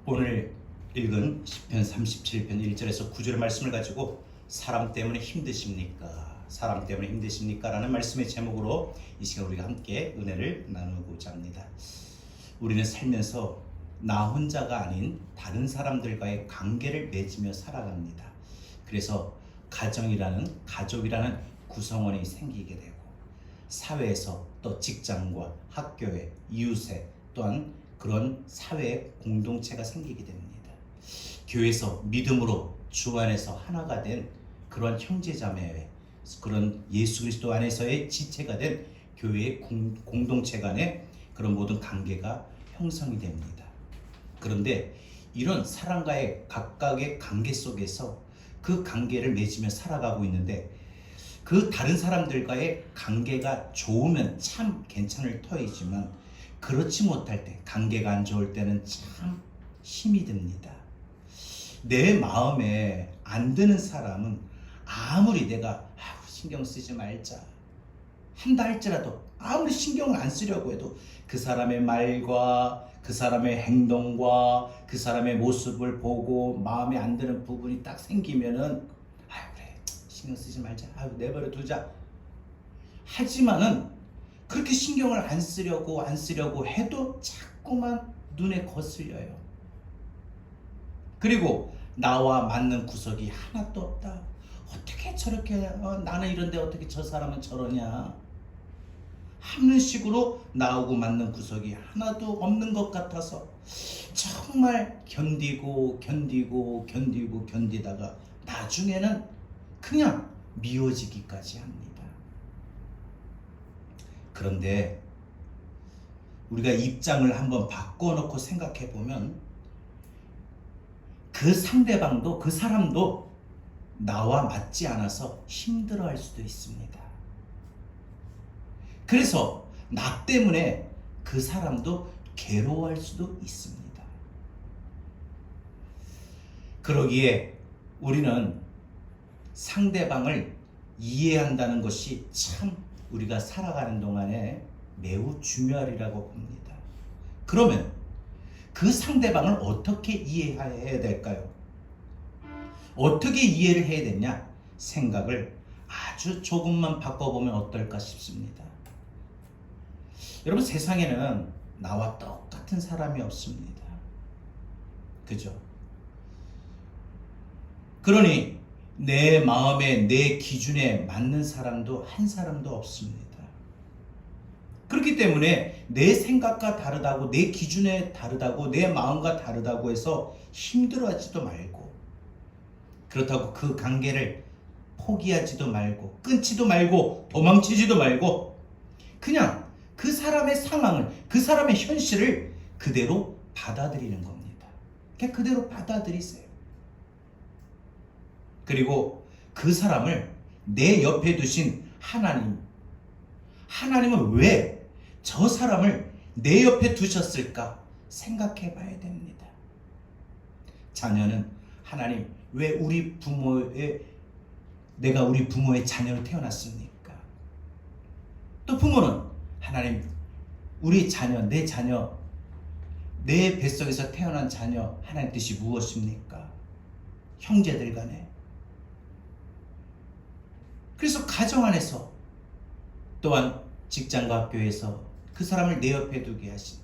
오늘 읽은 시편 37편 1절에서 9절의 말씀을 가지고 사람 때문에 힘드십니까? 사람 때문에 힘드십니까? 라는 말씀의 제목으로 이 시간 우리가 함께 은혜를 나누고자 합니다. 우리는 살면서 나 혼자가 아닌 다른 사람들과의 관계를 맺으며 살아갑니다. 그래서 가족이라는 구성원이 생기게 되고 사회에서 또 직장과 학교에 이웃에 또한 그런 사회의 공동체가 생기게 됩니다. 교회에서 믿음으로 주 안에서 하나가 된 그런 형제자매의 그런 예수 그리스도 안에서의 지체가 된 교회의 공동체 간의 그런 모든 관계가 형성이 됩니다. 그런데 이런 사람과의 각각의 관계 속에서 그 관계를 맺으며 살아가고 있는데 그 다른 사람들과의 관계가 좋으면 참 괜찮을 터이지만 그렇지 못할 때, 관계가 안 좋을 때는 참 힘이 듭니다. 내 마음에 안 드는 사람은 아무리 내가 신경 쓰지 말자 한다 할지라도 아무리 신경을 안 쓰려고 해도 그 사람의 말과 그 사람의 행동과 그 사람의 모습을 보고 마음에 안 드는 부분이 딱 생기면은 그래 신경 쓰지 말자 내버려 두자 하지만은 그렇게 신경을 안 쓰려고 해도 자꾸만 눈에 거슬려요. 그리고 나와 맞는 구석이 하나도 없다. 어떻게 저렇게 나는 이런데 어떻게 저 사람은 저러냐 하는 식으로 나하고 맞는 구석이 하나도 없는 것 같아서 정말 견디다가 나중에는 그냥 미워지기까지 합니다. 그런데 우리가 입장을 한번 바꿔놓고 생각해 보면 그 상대방도 그 사람도 나와 맞지 않아서 힘들어할 수도 있습니다. 그래서 나 때문에 그 사람도 괴로워할 수도 있습니다. 그러기에 우리는 상대방을 이해한다는 것이 참 우리가 살아가는 동안에 매우 중요하리라고 봅니다. 그러면 그 상대방을 어떻게 이해해야 될까요? 어떻게 이해를 해야 되냐? 생각을 아주 조금만 바꿔보면 어떨까 싶습니다. 여러분 세상에는 나와 똑같은 사람이 없습니다. 그죠? 그러니 내 마음에 내 기준에 맞는 사람도 한 사람도 없습니다. 그렇기 때문에 내 생각과 다르다고 내 기준에 다르다고 내 마음과 다르다고 해서 힘들어하지도 말고 그렇다고 그 관계를 포기하지도 말고 끊지도 말고 도망치지도 말고 그냥 그 사람의 상황을 그 사람의 현실을 그대로 받아들이는 겁니다. 그냥 그대로 받아들이세요. 그리고 그 사람을 내 옆에 두신 하나님은 왜 저 사람을 내 옆에 두셨을까 생각해 봐야 됩니다. 자녀는 하나님 왜 내가 우리 부모의 자녀로 태어났습니까? 또 부모는 하나님 우리 자녀 내 뱃속에서 태어난 자녀 하나님 뜻이 무엇입니까? 형제들 간에 그래서 가정 안에서 또한 직장과 학교에서 그 사람을 내 옆에 두게 하신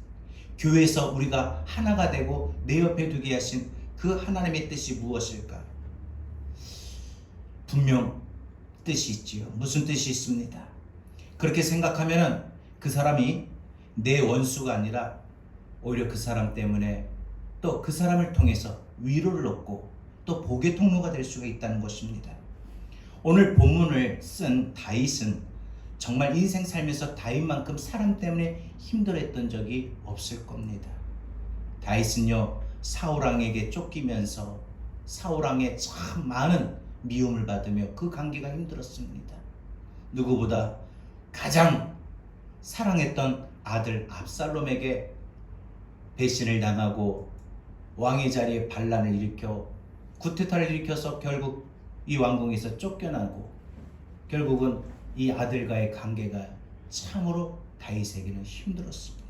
교회에서 우리가 하나가 되고 내 옆에 두게 하신 그 하나님의 뜻이 무엇일까? 분명 뜻이 있지요. 무슨 뜻이 있습니다. 그렇게 생각하면은 그 사람이 내 원수가 아니라 오히려 그 사람 때문에 또 그 사람을 통해서 위로를 얻고 또 복의 통로가 될 수가 있다는 것입니다. 오늘 본문을 쓴 다윗은 정말 인생 살면서 다윗만큼 사람 때문에 힘들어했던 적이 없을 겁니다. 다윗은요 사울왕에게 쫓기면서 사울왕의 참 많은 미움을 받으며 그 관계가 힘들었습니다. 누구보다 가장 사랑했던 아들 압살롬에게 배신을 당하고 왕의 자리에 반란을 일으켜 쿠데타를 일으켜서 결국 이 왕궁에서 쫓겨나고 결국은 이 아들과의 관계가 참으로 다윗에게는 힘들었습니다.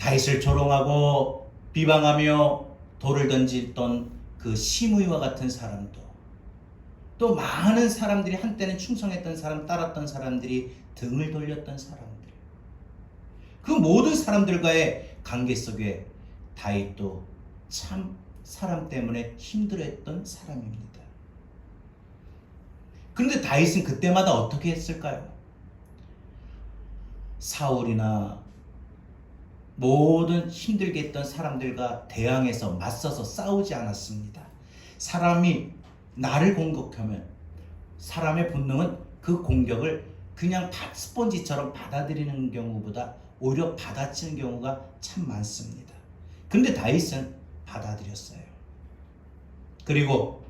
다윗을 조롱하고 비방하며 돌을 던지던 그 시므이와 같은 사람도, 또 많은 사람들이 한때는 충성했던 사람, 따랐던 사람들이 등을 돌렸던 사람들, 그 모든 사람들과의 관계 속에 다윗도 참 사람 때문에 힘들어했던 사람입니다. 그런데 다윗은 그때마다 어떻게 했을까요? 사울이나 모든 힘들게 했던 사람들과 대항해서 맞서서 싸우지 않았습니다. 사람이 나를 공격하면 사람의 본능은 그 공격을 그냥 스펀지처럼 받아들이는 경우보다 오히려 받아치는 경우가 참 많습니다. 그런데 다윗은 받아들였어요. 그리고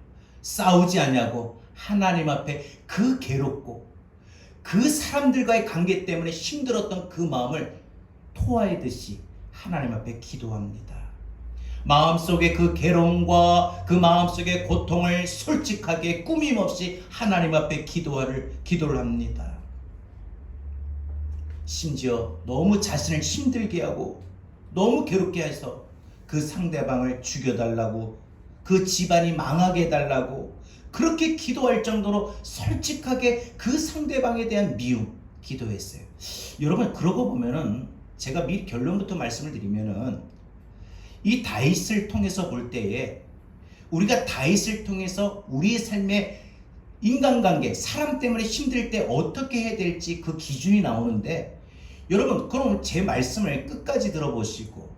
싸우지 않냐고 하나님 앞에 그 괴롭고 그 사람들과의 관계 때문에 힘들었던 그 마음을 토하듯이 하나님 앞에 기도합니다. 마음속에 그 괴로움과 그 마음속의 고통을 솔직하게 꾸밈없이 하나님 앞에 기도를 합니다. 심지어 너무 자신을 힘들게 하고 너무 괴롭게 해서 그 상대방을 죽여달라고, 그 집안이 망하게 해달라고 그렇게 기도할 정도로 솔직하게 그 상대방에 대한 미움 기도했어요. 여러분, 그러고 보면은 제가 미리 결론부터 말씀을 드리면은 이 다윗을 통해서 볼 때에 우리가 다윗을 통해서 우리의 삶의 인간관계, 사람 때문에 힘들 때 어떻게 해야 될지 그 기준이 나오는데, 여러분 그럼 제 말씀을 끝까지 들어보시고,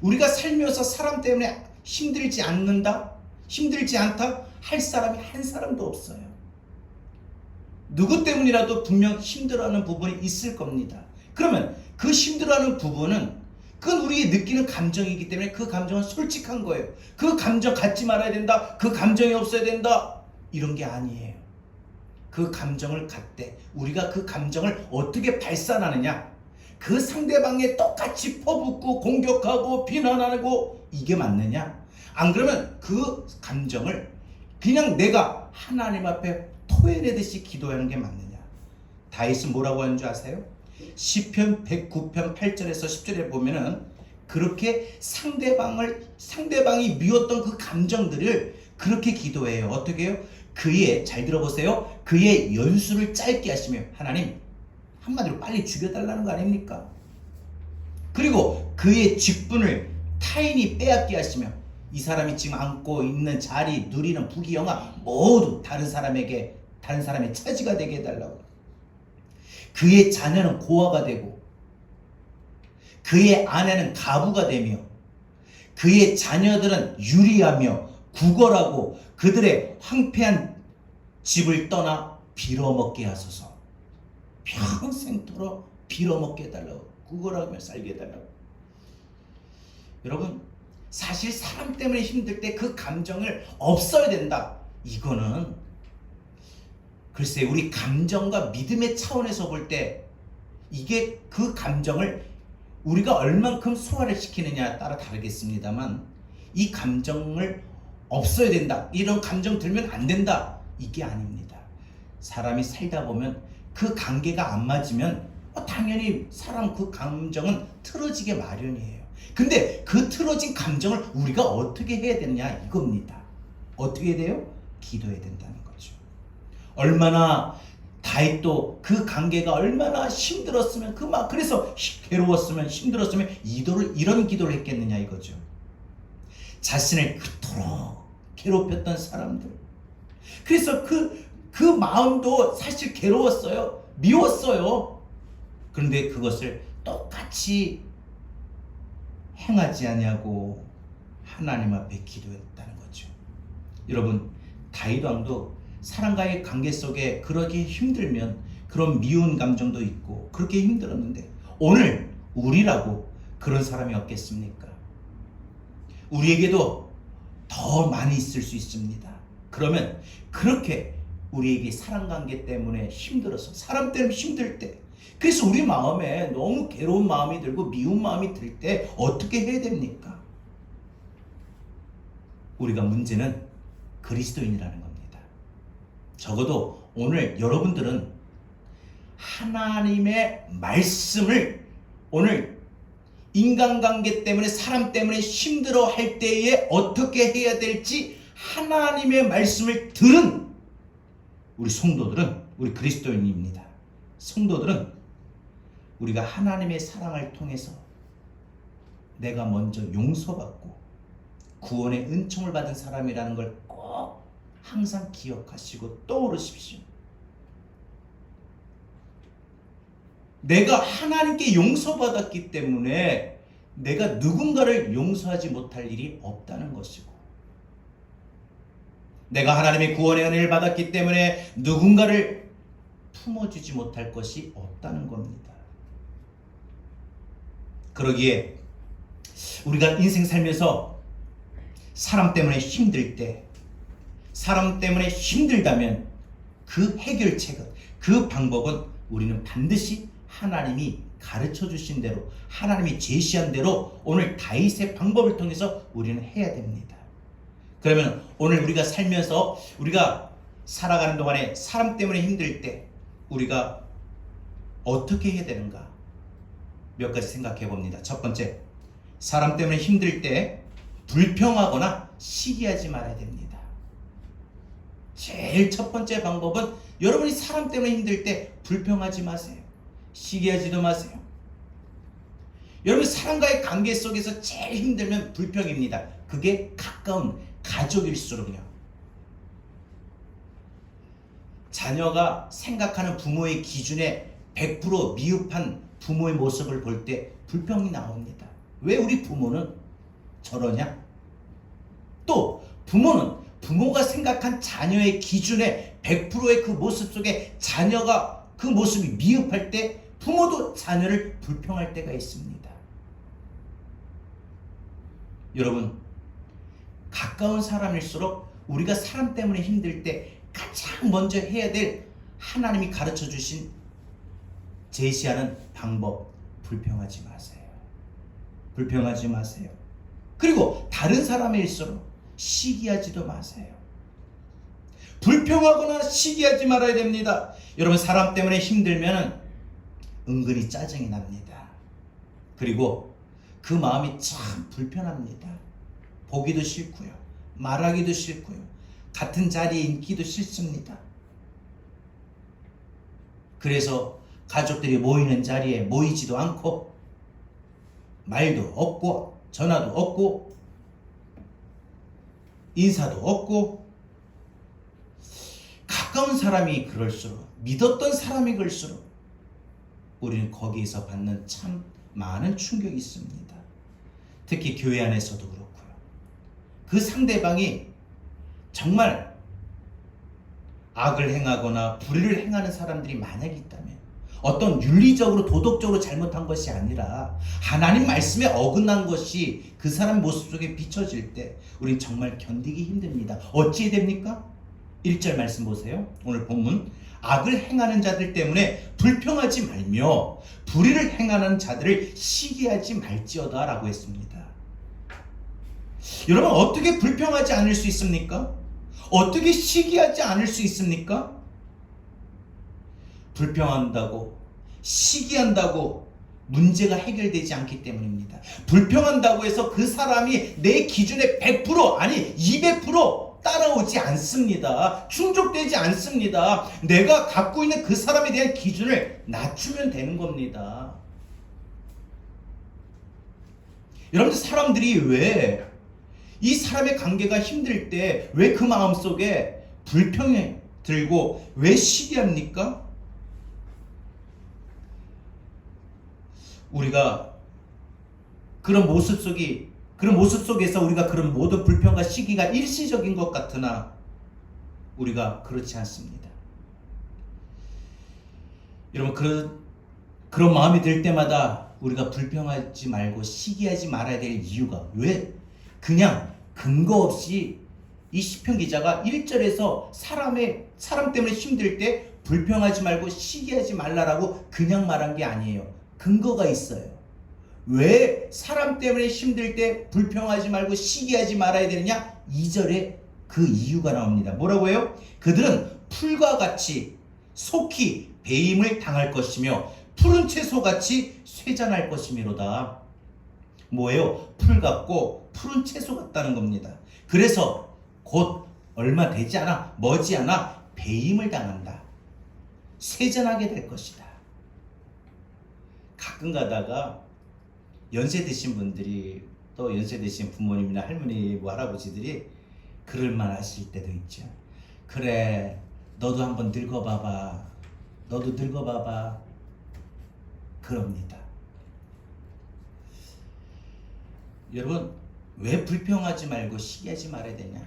우리가 살면서 사람 때문에 힘들지 않는다, 힘들지 않다 할 사람이 한 사람도 없어요. 누구 때문이라도 분명 힘들어하는 부분이 있을 겁니다. 그러면 그 힘들어하는 부분은 그건 우리의 느끼는 감정이기 때문에 그 감정은 솔직한 거예요. 그 감정 갖지 말아야 된다, 그 감정이 없어야 된다, 이런 게 아니에요. 그 감정을 갖되 우리가 그 감정을 어떻게 발산하느냐, 그 상대방에 똑같이 퍼붓고 공격하고 비난하고 이게 맞느냐, 안 그러면 그 감정을 그냥 내가 하나님 앞에 토해내듯이 기도하는 게 맞느냐. 다윗은 뭐라고 하는 줄 아세요? 시편 109편 8절에서 10절에 보면은 그렇게 상대방이 미웠던 그 감정들을 그렇게 기도해요. 어떻게 해요? 잘 들어보세요. 그의 연수를 짧게 하시며, 하나님 한마디로 빨리 죽여달라는 거 아닙니까? 그리고 그의 직분을 타인이 빼앗게 하시며, 이 사람이 지금 앉고 있는 자리, 누리는 부귀영화 모두 다른 사람의 차지가 되게 해달라고. 그의 자녀는 고아가 되고 그의 아내는 가부가 되며 그의 자녀들은 유리하며 구걸하고 그들의 황폐한 집을 떠나 빌어먹게 하소서. 평생토록 빌어먹게 해달라고, 구걸하며 살게 해달라고. 여러분, 사실 사람 때문에 힘들 때 그 감정을 없어야 된다, 이거는 글쎄 우리 감정과 믿음의 차원에서 볼 때 이게 그 감정을 우리가 얼만큼 소화를 시키느냐에 따라 다르겠습니다만, 이 감정을 없어야 된다, 이런 감정 들면 안 된다, 이게 아닙니다. 사람이 살다 보면 그 관계가 안 맞으면 당연히 사람 그 감정은 틀어지게 마련이에요. 근데 그 틀어진 감정을 우리가 어떻게 해야 되느냐, 이겁니다. 어떻게 해야 돼요? 기도해야 된다는 거죠. 얼마나 다윗도 그 관계가 얼마나 힘들었으면, 그래서 괴로웠으면, 힘들었으면 이런 기도를 했겠느냐 이거죠. 자신을 그토록 괴롭혔던 사람들, 그래서 그 마음도 사실 괴로웠어요, 미웠어요. 그런데 그것을 똑같이 행하지 않냐고 하나님 앞에 기도했다는 거죠. 여러분, 다윗 왕도 사람과의 관계 속에 그렇게 힘들면 그런 미운 감정도 있고 그렇게 힘들었는데, 오늘 우리라고 그런 사람이 없겠습니까? 우리에게도 더 많이 있을 수 있습니다. 그러면 그렇게 우리에게 사랑관계 때문에 힘들어서, 사람 때문에 힘들 때, 그래서 우리 마음에 너무 괴로운 마음이 들고 미운 마음이 들 때 어떻게 해야 됩니까? 우리가 문제는 그리스도인이라는 겁니다. 적어도 오늘 여러분들은 하나님의 말씀을 오늘 인간관계 때문에 사람 때문에 힘들어 할 때에 어떻게 해야 될지 하나님의 말씀을 들은 우리 성도들은, 우리 그리스도인입니다. 성도들은 우리가 하나님의 사랑을 통해서 내가 먼저 용서받고 구원의 은총을 받은 사람이라는 걸 꼭 항상 기억하시고 떠오르십시오. 내가 하나님께 용서받았기 때문에 내가 누군가를 용서하지 못할 일이 없다는 것이고, 내가 하나님의 구원의 은혜를 받았기 때문에 누군가를 품어주지 못할 것이 없다는 겁니다. 그러기에 우리가 인생 살면서 사람 때문에 힘들 때, 사람 때문에 힘들다면 그 해결책은, 그 방법은 우리는 반드시 하나님이 가르쳐 주신 대로, 하나님이 제시한 대로 오늘 다윗의 방법을 통해서 우리는 해야 됩니다. 그러면 오늘 우리가 살면서, 우리가 살아가는 동안에 사람 때문에 힘들 때 우리가 어떻게 해야 되는가 몇 가지 생각해 봅니다. 첫 번째, 사람 때문에 힘들 때 불평하거나 시기하지 말아야 됩니다. 제일 첫 번째 방법은 여러분이 사람 때문에 힘들 때 불평하지 마세요. 시기하지도 마세요. 여러분, 사람과의 관계 속에서 제일 힘들면 불평입니다. 그게 가까운 가족일수록요. 자녀가 생각하는 부모의 기준에 100% 미흡한 부모의 모습을 볼 때 불평이 나옵니다. 왜 우리 부모는 저러냐? 또 부모는 부모가 생각한 자녀의 기준에 100%의 그 모습 속에 자녀가 그 모습이 미흡할 때 부모도 자녀를 불평할 때가 있습니다. 여러분, 가까운 사람일수록 우리가 사람 때문에 힘들 때 가장 먼저 해야 될, 하나님이 가르쳐 주신, 제시하는 방법, 불평하지 마세요. 불평하지 마세요. 그리고 다른 사람일수록 시기하지도 마세요. 불평하거나 시기하지 말아야 됩니다. 여러분, 사람 때문에 힘들면 은근히 짜증이 납니다. 그리고 그 마음이 참 불편합니다. 보기도 싫고요, 말하기도 싫고요, 같은 자리에 있기도 싫습니다. 그래서 가족들이 모이는 자리에 모이지도 않고, 말도 없고, 전화도 없고, 인사도 없고, 가까운 사람이 그럴수록, 믿었던 사람이 그럴수록 우리는 거기에서 받는 참 많은 충격이 있습니다. 특히 교회 안에서도 그렇고요. 그 상대방이 정말 악을 행하거나 불의를 행하는 사람들이 만약에 있다면, 어떤 윤리적으로 도덕적으로 잘못한 것이 아니라 하나님 말씀에 어긋난 것이 그 사람 모습 속에 비춰질 때 우린 정말 견디기 힘듭니다. 어찌해야 됩니까? 1절 말씀 보세요. 오늘 본문, 악을 행하는 자들 때문에 불평하지 말며 불의를 행하는 자들을 시기하지 말지어다 라고 했습니다. 여러분, 어떻게 불평하지 않을 수 있습니까? 어떻게 시기하지 않을 수 있습니까? 불평한다고, 시기한다고 문제가 해결되지 않기 때문입니다. 불평한다고 해서 그 사람이 내 기준에 100% 아니 200% 따라오지 않습니다. 충족되지 않습니다. 내가 갖고 있는 그 사람에 대한 기준을 낮추면 되는 겁니다. 여러분들, 사람들이 왜 이 사람의 관계가 힘들 때 왜 그 마음속에 불평이 들고 왜 시기합니까? 우리가 그런 모습 속에서 우리가 그런 모든 불평과 시기가 일시적인 것 같으나 우리가 그렇지 않습니다. 여러분, 그런 마음이 들 때마다 우리가 불평하지 말고 시기하지 말아야 될 이유가, 왜 그냥 근거 없이 이 시편 기자가 1절에서 사람 때문에 힘들 때 불평하지 말고 시기하지 말라라고 그냥 말한 게 아니에요. 근거가 있어요. 왜 사람 때문에 힘들 때 불평하지 말고 시기하지 말아야 되느냐? 2절에 그 이유가 나옵니다. 뭐라고 해요? 그들은 풀과 같이 속히 배임을 당할 것이며 푸른 채소같이 쇠잔할 것이미로다. 뭐예요? 풀 같고 푸른 채소 같다는 겁니다. 그래서 곧 얼마 되지 않아 머지않아 배임을 당한다. 세전하게 될 것이다. 가끔 가다가 연세 드신 분들이 또 연세 드신 부모님이나 할머니 뭐 할아버지들이 그럴 만 하실 때도 있죠. 그래 너도 한번 늙어봐봐. 너도 늙어봐봐. 그럽니다. 여러분 왜 불평하지 말고 시기하지 말아야 되냐?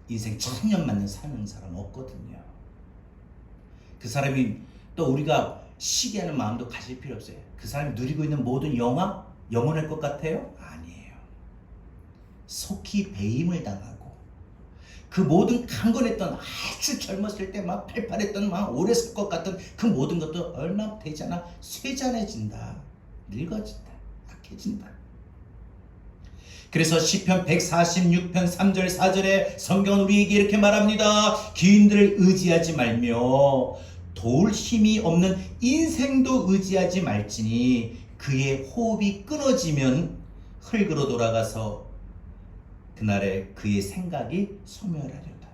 인생 천년만년 사는 사람 없거든요. 그 사람이 또 우리가 시기하는 마음도 가질 필요 없어요. 그 사람이 누리고 있는 모든 영원할 것 같아요? 아니에요. 속히 배임을 당하고 그 모든 강건했던 아주 젊었을 때 막 팔팔했던 막 오래 살 것 같은 그 모든 것도 얼마 되지 않아 쇠잔해진다. 늙어진다. 약해진다. 그래서 시편 146편 3절 4절에 성경은 우리에게 이렇게 말합니다. 기인들을 의지하지 말며 도울 힘이 없는 인생도 의지하지 말지니 그의 호흡이 끊어지면 흙으로 돌아가서 그날에 그의 생각이 소멸하려다.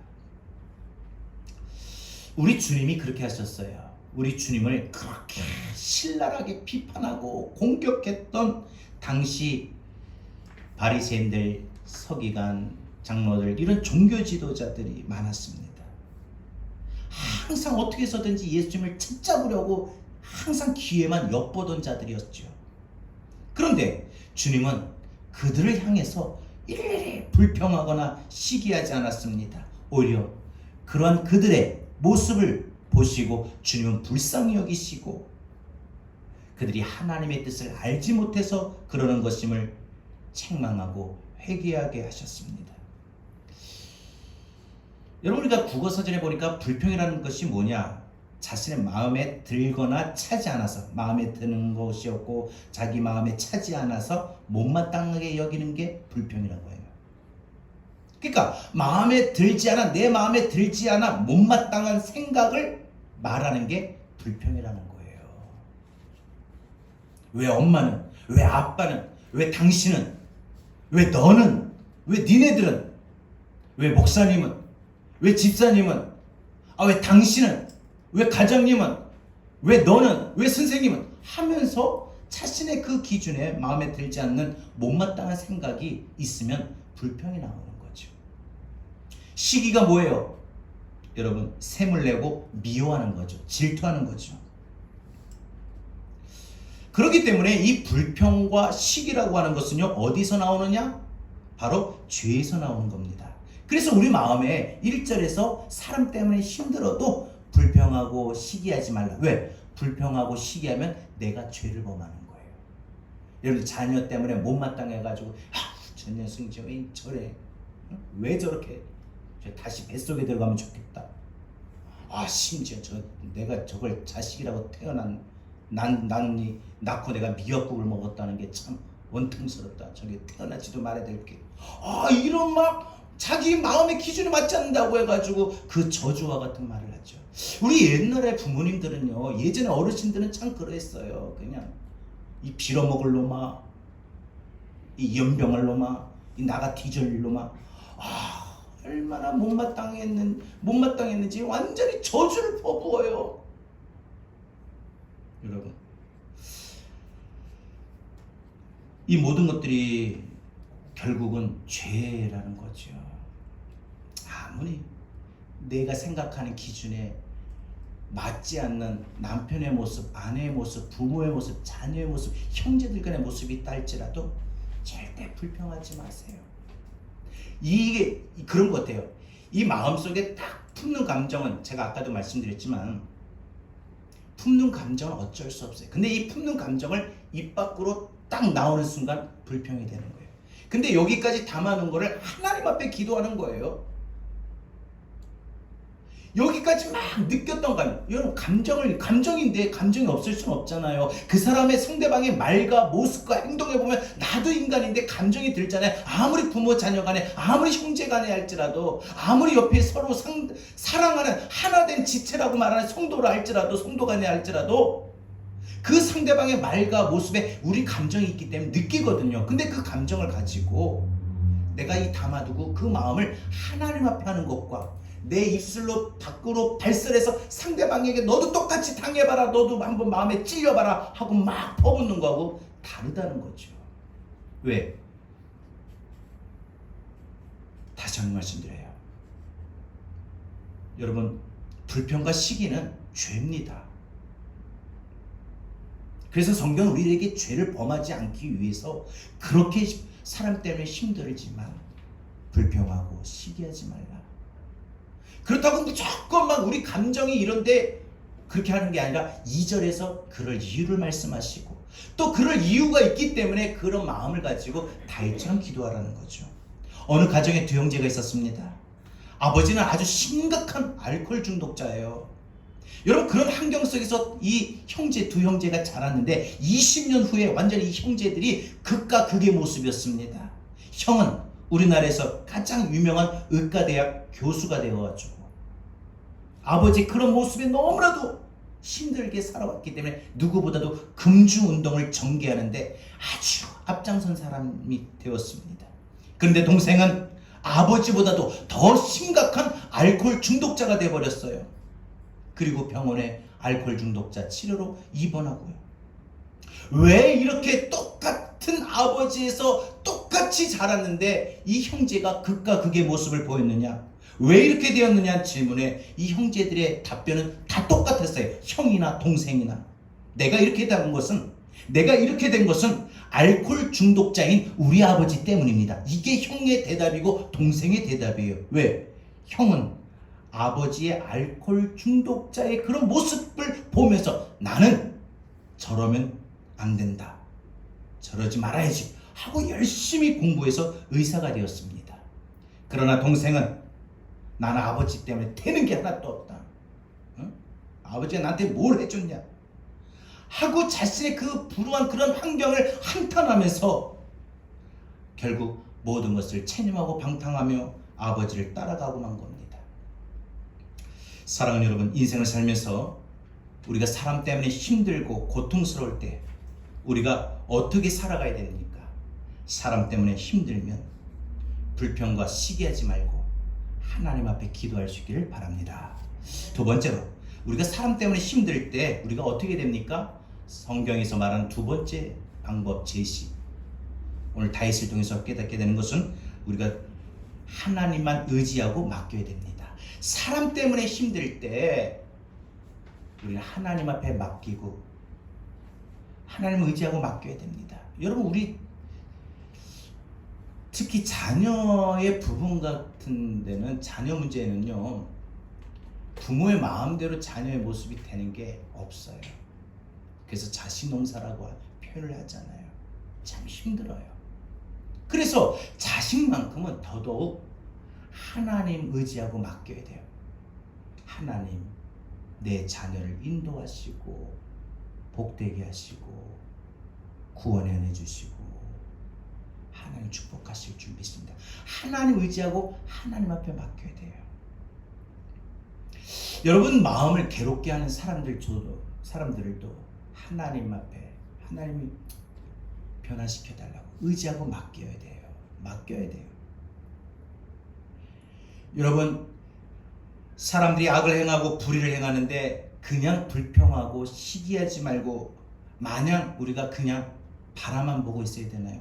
우리 주님이 그렇게 하셨어요. 우리 주님을 그렇게 신랄하게 비판하고 공격했던 당시 바리새인들, 서기관, 장로들 이런 종교 지도자들이 많았습니다. 항상 어떻게 해서든지 예수님을 찾잡으려고 항상 기회만 엿보던 자들이었죠. 그런데 주님은 그들을 향해서 일일이 불평하거나 시기하지 않았습니다. 오히려 그러한 그들의 모습을 보시고 주님은 불쌍히 여기시고 그들이 하나님의 뜻을 알지 못해서 그러는 것임을 책망하고 회개하게 하셨습니다. 여러분 우리가 국어사전에 보니까 불평이라는 것이 뭐냐? 자신의 마음에 들거나 차지 않아서 마음에 드는 것이었고 자기 마음에 차지 않아서 못마땅하게 여기는 게 불평이라고 해요. 그러니까 마음에 들지 않아 내 마음에 들지 않아 못마땅한 생각을 말하는 게 불평이라는 거예요. 왜 엄마는? 왜 아빠는? 왜 당신은? 왜 너는? 왜 니네들은? 왜 목사님은? 왜 집사님은? 왜 당신은? 왜 가장님은? 왜 너는? 왜 선생님은? 하면서 자신의 그 기준에 마음에 들지 않는 못마땅한 생각이 있으면 불평이 나오는 거죠. 시기가 뭐예요? 여러분 샘을 내고 미워하는 거죠. 질투하는 거죠. 그렇기 때문에 이 불평과 시기라고 하는 것은요 어디서 나오느냐? 바로 죄에서 나오는 겁니다. 그래서 우리 마음에 1절에서 사람 때문에 힘들어도 불평하고 시기하지 말라. 왜? 불평하고 시기하면 내가 죄를 범하는 거예요. 여러분 자녀 때문에 못마땅해 가지고 저 녀석 저래 왜 저렇게 다시 뱃속에 들어가면 좋겠다. 심지어 내가 저걸 자식이라고 난이 낳고 내가 미역국을 먹었다는 게 참 원통스럽다. 저게 태어나지도 말아야 될 게. 이런 막 자기 마음의 기준에 맞지 않는다고 해가지고 그 저주와 같은 말을 하죠. 우리 옛날에 부모님들은요, 예전에 어르신들은 참 그랬어요. 그냥 이 빌어먹을 놈아, 이 연병할 놈아, 이 나가 뒤질 놈아. 얼마나 못마땅했는지 완전히 저주를 퍼부어요. 여러분, 이 모든 것들이 결국은 죄라는 거죠. 아무리 내가 생각하는 기준에 맞지 않는 남편의 모습, 아내의 모습, 부모의 모습, 자녀의 모습, 형제들 간의 모습이 있다 할지라도 절대 불평하지 마세요. 이게 그런 것 같아요. 이 마음속에 딱 품는 감정은 제가 아까도 말씀드렸지만 품는 감정은 어쩔 수 없어요. 근데 이 품는 감정을 입 밖으로 딱 나오는 순간 불평이 되는 거예요. 근데 여기까지 담아놓은 거를 하나님 앞에 기도하는 거예요. 여기까지 막 느꼈던 감, 여러분 감정인데 감정이 없을 수는 없잖아요. 그 사람의 상대방의 말과 모습과 행동에 보면 나도 인간인데 감정이 들잖아요. 아무리 부모 자녀 간에, 아무리 형제 간에 할지라도, 아무리 옆에 서로 사랑하는 하나된 지체라고 말하는 성도라 할지라도, 성도 간에 할지라도 그 상대방의 말과 모습에 우리 감정이 있기 때문에 느끼거든요. 근데 그 감정을 가지고 내가 이 담아두고 그 마음을 하나님 앞에 하는 것과 내 입술로 밖으로 발설해서 상대방에게 너도 똑같이 당해봐라, 너도 한번 마음에 찔려봐라 하고 막 퍼붓는 거하고 다르다는 거죠. 왜? 다시 한번 말씀드려요. 여러분, 불평과 시기는 죄입니다. 그래서 성경은 우리에게 죄를 범하지 않기 위해서 그렇게 사람 때문에 힘들지만 불평하고 시기하지 말라. 그렇다고 무조건 막 우리 감정이 이런데 그렇게 하는 게 아니라 2절에서 그럴 이유를 말씀하시고 또 그럴 이유가 있기 때문에 그런 마음을 가지고 다윗처럼 기도하라는 거죠. 어느 가정에 두 형제가 있었습니다. 아버지는 아주 심각한 알코올 중독자예요. 여러분, 그런 환경 속에서 이 두 형제가 자랐는데 20년 후에 완전히 이 형제들이 극과 극의 모습이었습니다. 형은 우리나라에서 가장 유명한 의과대학 교수가 되어가지고 아버지 그런 모습에 너무나도 힘들게 살아왔기 때문에 누구보다도 금주운동을 전개하는데 아주 앞장선 사람이 되었습니다. 그런데 동생은 아버지보다도 더 심각한 알코올 중독자가 되어버렸어요. 그리고 병원에 알코올 중독자 치료로 입원하고요. 왜 이렇게 똑같은 아버지에서 똑같이 자랐는데 이 형제가 극과 극의 모습을 보였느냐? 왜 이렇게 되었느냐 질문에 이 형제들의 답변은 다 똑같았어요. 형이나 동생이나. 내가 이렇게 된 것은 알코올 중독자인 우리 아버지 때문입니다. 이게 형의 대답이고 동생의 대답이에요. 왜? 형은 아버지의 알코올 중독자의 그런 모습을 보면서 나는 저러면 안 된다, 저러지 말아야지 하고 열심히 공부해서 의사가 되었습니다. 그러나 동생은 나는 아버지 때문에 되는 게 하나도 없다. 응? 아버지가 나한테 뭘 해줬냐 하고 자신의 그 불우한 그런 환경을 한탄하면서 결국 모든 것을 체념하고 방탕하며 아버지를 따라가고 만 겁니다. 사랑하는 여러분, 인생을 살면서 우리가 사람 때문에 힘들고 고통스러울 때 우리가 어떻게 살아가야 됩니까? 사람 때문에 힘들면 불평과 시기하지 말고 하나님 앞에 기도할 수 있기를 바랍니다. 두 번째로, 우리가 사람 때문에 힘들 때 우리가 어떻게 됩니까? 성경에서 말하는 두 번째 방법 제시, 오늘 다윗을 통해서 깨닫게 되는 것은 우리가 하나님만 의지하고 맡겨야 됩니다. 사람 때문에 힘들 때 우리는 하나님 앞에 맡기고 하나님을 의지하고 맡겨야 됩니다. 여러분, 우리 특히 자녀의 부분 같은 데는, 자녀 문제는요, 부모의 마음대로 자녀의 모습이 되는 게 없어요. 그래서 자식농사라고 표현을 하잖아요. 참 힘들어요. 그래서 자식만큼은 더더욱 하나님 의지하고 맡겨야 돼요. 하나님, 내 자녀를 인도하시고 복되게 하시고 구원의 은혜 주시고 하나님 축복하실 줄 믿습니다. 하나님 의지하고 하나님 앞에 맡겨야 돼요. 여러분, 마음을 괴롭게 하는 사람들도 하나님 앞에 하나님이 변화시켜 달라고 의지하고 맡겨야 돼요. 여러분, 사람들이 악을 행하고 불의를 행하는데 그냥 불평하고 시기하지 말고 마냥 우리가 그냥 바라만 보고 있어야 되나요?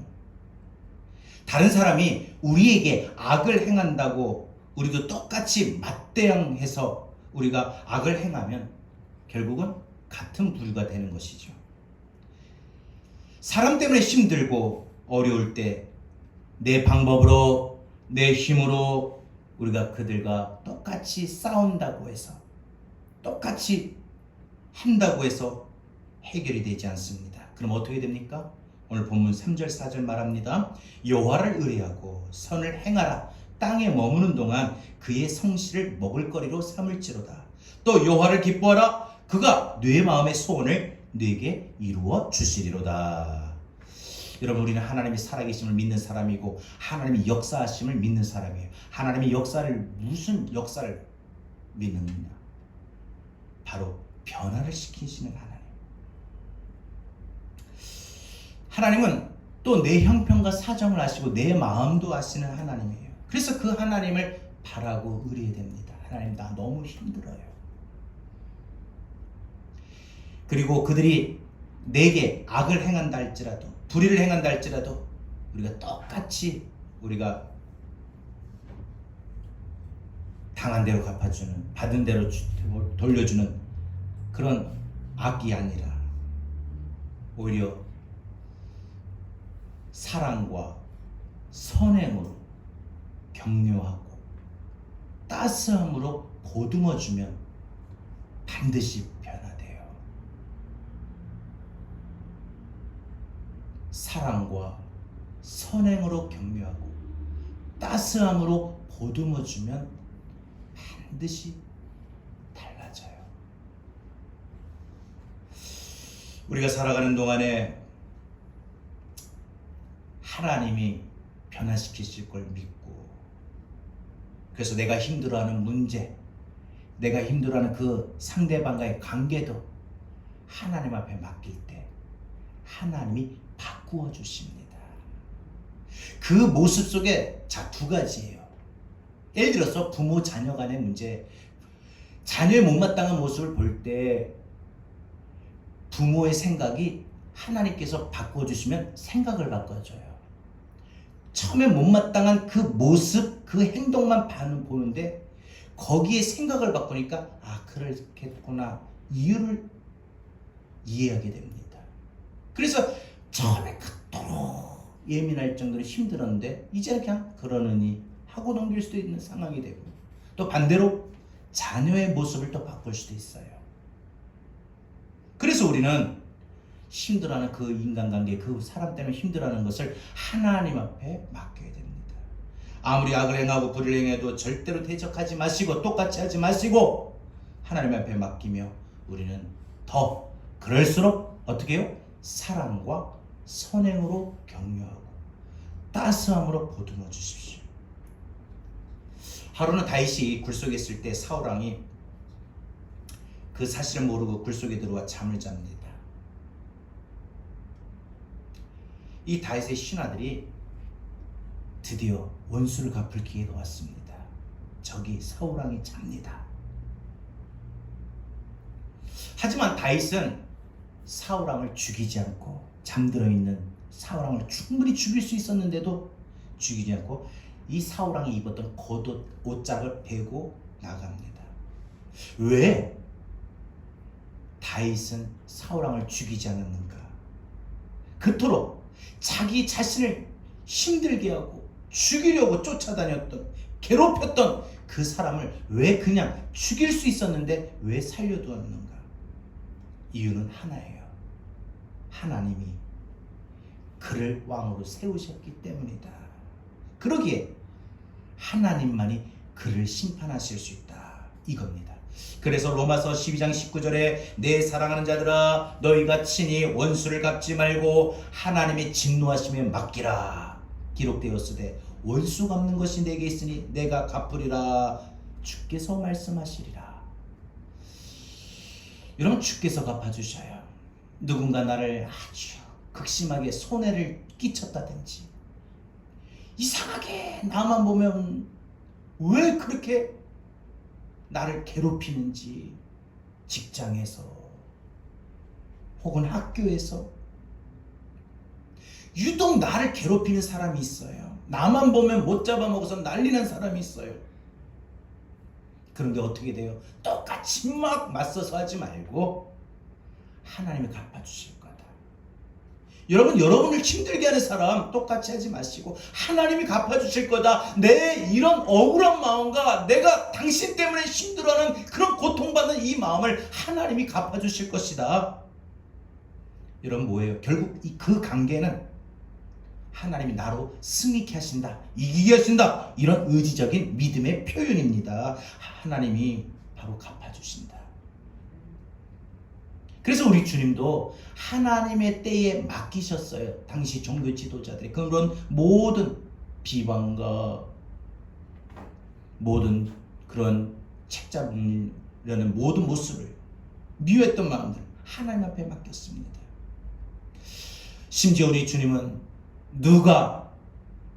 다른 사람이 우리에게 악을 행한다고 우리도 똑같이 맞대응해서 우리가 악을 행하면 결국은 같은 부류가 되는 것이죠. 사람 때문에 힘들고 어려울 때 내 방법으로, 내 힘으로 우리가 그들과 똑같이 싸운다고 해서, 똑같이 한다고 해서 해결이 되지 않습니다. 그럼 어떻게 됩니까? 오늘 본문 3절 4절 말합니다. 여호와를 의뢰하고 선을 행하라. 땅에 머무는 동안 그의 성실을 먹을거리로 삼을지로다. 또 여호와를 기뻐하라. 그가 네 마음의 소원을 네게 이루어 주시리로다. 여러분, 우리는 하나님이 살아계심을 믿는 사람이고 하나님이 역사하심을 믿는 사람이에요. 하나님이 무슨 역사를 믿느냐? 바로 변화를 시키시는 하나님. 하나님은 또 내 형편과 사정을 아시고 내 마음도 아시는 하나님이에요. 그래서 그 하나님을 바라고 의뢰해야 됩니다. 하나님, 나 너무 힘들어요. 그리고 그들이 내게 악을 행한다 할지라도, 불의를 행한다 할지라도 우리가 똑같이 우리가 당한 대로 갚아주는, 받은 대로 돌려주는 그런 악이 아니라 오히려 사랑과 선행으로 격려하고 따스함으로 보듬어주면 반드시 변화돼요. 사랑과 선행으로 격려하고 따스함으로 보듬어주면 반드시 달라져요. 우리가 살아가는 동안에 하나님이 변화시키실 걸 믿고, 그래서 내가 힘들어하는 문제, 내가 힘들어하는 그 상대방과의 관계도 하나님 앞에 맡길 때 하나님이 바꾸어 주십니다. 그 모습 속에 두 가지예요. 예를 들어서 부모 자녀 간의 문제, 자녀의 못마땅한 모습을 볼 때 부모의 생각이 하나님께서 바꿔주시면 생각을 바꿔줘요. 처음에 못마땅한 그 모습, 그 행동만 보는데 거기에 생각을 바꾸니까 그렇겠구나, 이유를 이해하게 됩니다. 그래서 처음에 그토록 예민할 정도로 힘들었는데 이제는 그냥 그러느니 하고 넘길 수도 있는 상황이 되고, 또 반대로 자녀의 모습을 또 바꿀 수도 있어요. 그래서 우리는 힘들어하는 그 인간관계, 그 사람 때문에 힘들어하는 것을 하나님 앞에 맡겨야 됩니다. 아무리 악을 행하고 불의를 행해도 절대로 대적하지 마시고 똑같이 하지 마시고 하나님 앞에 맡기며 우리는 더 그럴수록 어떻게 해요? 사랑과 선행으로 격려하고 따스함으로 보듬어 주십시오. 하루는 다윗이 굴속에 있을 때 사울왕이 그 사실을 모르고 굴속에 들어와 잠을 잡니다. 이 다윗의 신하들이 드디어 원수를 갚을 기회가 왔습니다. 저기 사울왕이 잡니다. 하지만 다윗은 사울왕을 죽이지 않고, 잠들어 있는 사울왕을 충분히 죽일 수 있었는데도 죽이지 않고 이 사울왕이 입었던 겉옷 옷장을 베고 나갑니다. 왜 다윗은 사울왕을 죽이지 않았는가? 그토록 자기 자신을 힘들게 하고 죽이려고 쫓아다녔던, 괴롭혔던 그 사람을 왜 그냥 죽일 수 있었는데 왜 살려두었는가? 이유는 하나예요. 하나님이 그를 왕으로 세우셨기 때문이다. 그러기에 하나님만이 그를 심판하실 수 있다, 이겁니다. 그래서 로마서 12장 19절에 내 사랑하는 자들아, 너희가 친히 원수를 갚지 말고 하나님의 진노하심에 맡기라 기록되었으되 원수 갚는 것이 내게 있으니 내가 갚으리라 주께서 말씀하시리라. 여러분, 주께서 갚아주셔요. 누군가 나를 아주 극심하게 손해를 끼쳤다든지, 이상하게 나만 보면 왜 그렇게 나를 괴롭히는지, 직장에서 혹은 학교에서 유독 나를 괴롭히는 사람이 있어요. 나만 보면 못 잡아먹어서 난리난 사람이 있어요. 그런데 어떻게 돼요? 똑같이 막 맞서서 하지 말고 하나님이 갚아주실 거다. 여러분, 여러분을 힘들게 하는 사람 똑같이 하지 마시고 하나님이 갚아주실 거다. 내 이런 억울한 마음과 내가 당신 때문에 힘들어하는 그런 고통받는 이 마음을 하나님이 갚아주실 것이다. 여러분, 뭐예요? 결국 그 관계는 하나님이 나로 승리케 하신다, 이기게 하신다, 이런 의지적인 믿음의 표현입니다. 하나님이 바로 갚아주신다. 그래서 우리 주님도 하나님의 때에 맡기셨어요. 당시 종교 지도자들이 그런 모든 비방과 모든 그런 책 잡으려는 모든 모습을, 미워했던 마음들 하나님 앞에 맡겼습니다. 심지어 우리 주님은 누가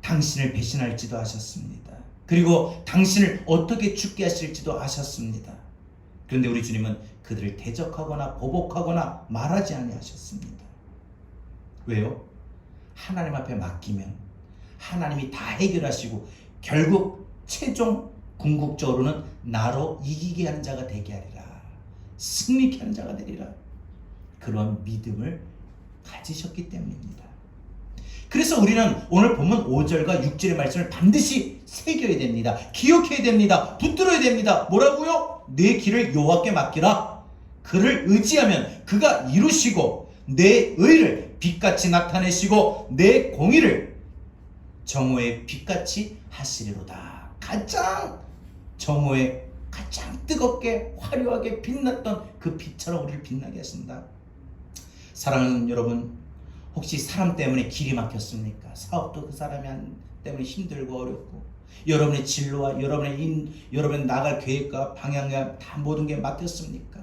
당신을 배신할지도 아셨습니다. 그리고 당신을 어떻게 죽게 하실지도 아셨습니다. 그런데 우리 주님은 그들을 대적하거나 보복하거나 말하지 아니하셨습니다. 왜요? 하나님 앞에 맡기면 하나님이 다 해결하시고 결국 최종 궁극적으로는 나로 이기게 하는 자가 되게 하리라. 승리케 하는 자가 되리라. 그런 믿음을 가지셨기 때문입니다. 그래서 우리는 오늘 본문 5절과 6절의 말씀을 반드시 새겨야 됩니다. 기억해야 됩니다. 붙들어야 됩니다. 뭐라고요? 내 길을 여호와께 맡기라. 그를 의지하면 그가 이루시고 내 의를 빛같이 나타내시고 내 공의를 정오의 빛같이 하시리로다. 가장 정오에 가장 뜨겁게 화려하게 빛났던 그 빛처럼 우리를 빛나게 하신다. 사랑하는 여러분, 혹시 사람 때문에 길이 막혔습니까? 사업도 그 사람이 때문에 힘들고 어렵고, 여러분의 진로와 여러분의 나갈 계획과 방향과 다 모든 게 막혔습니까?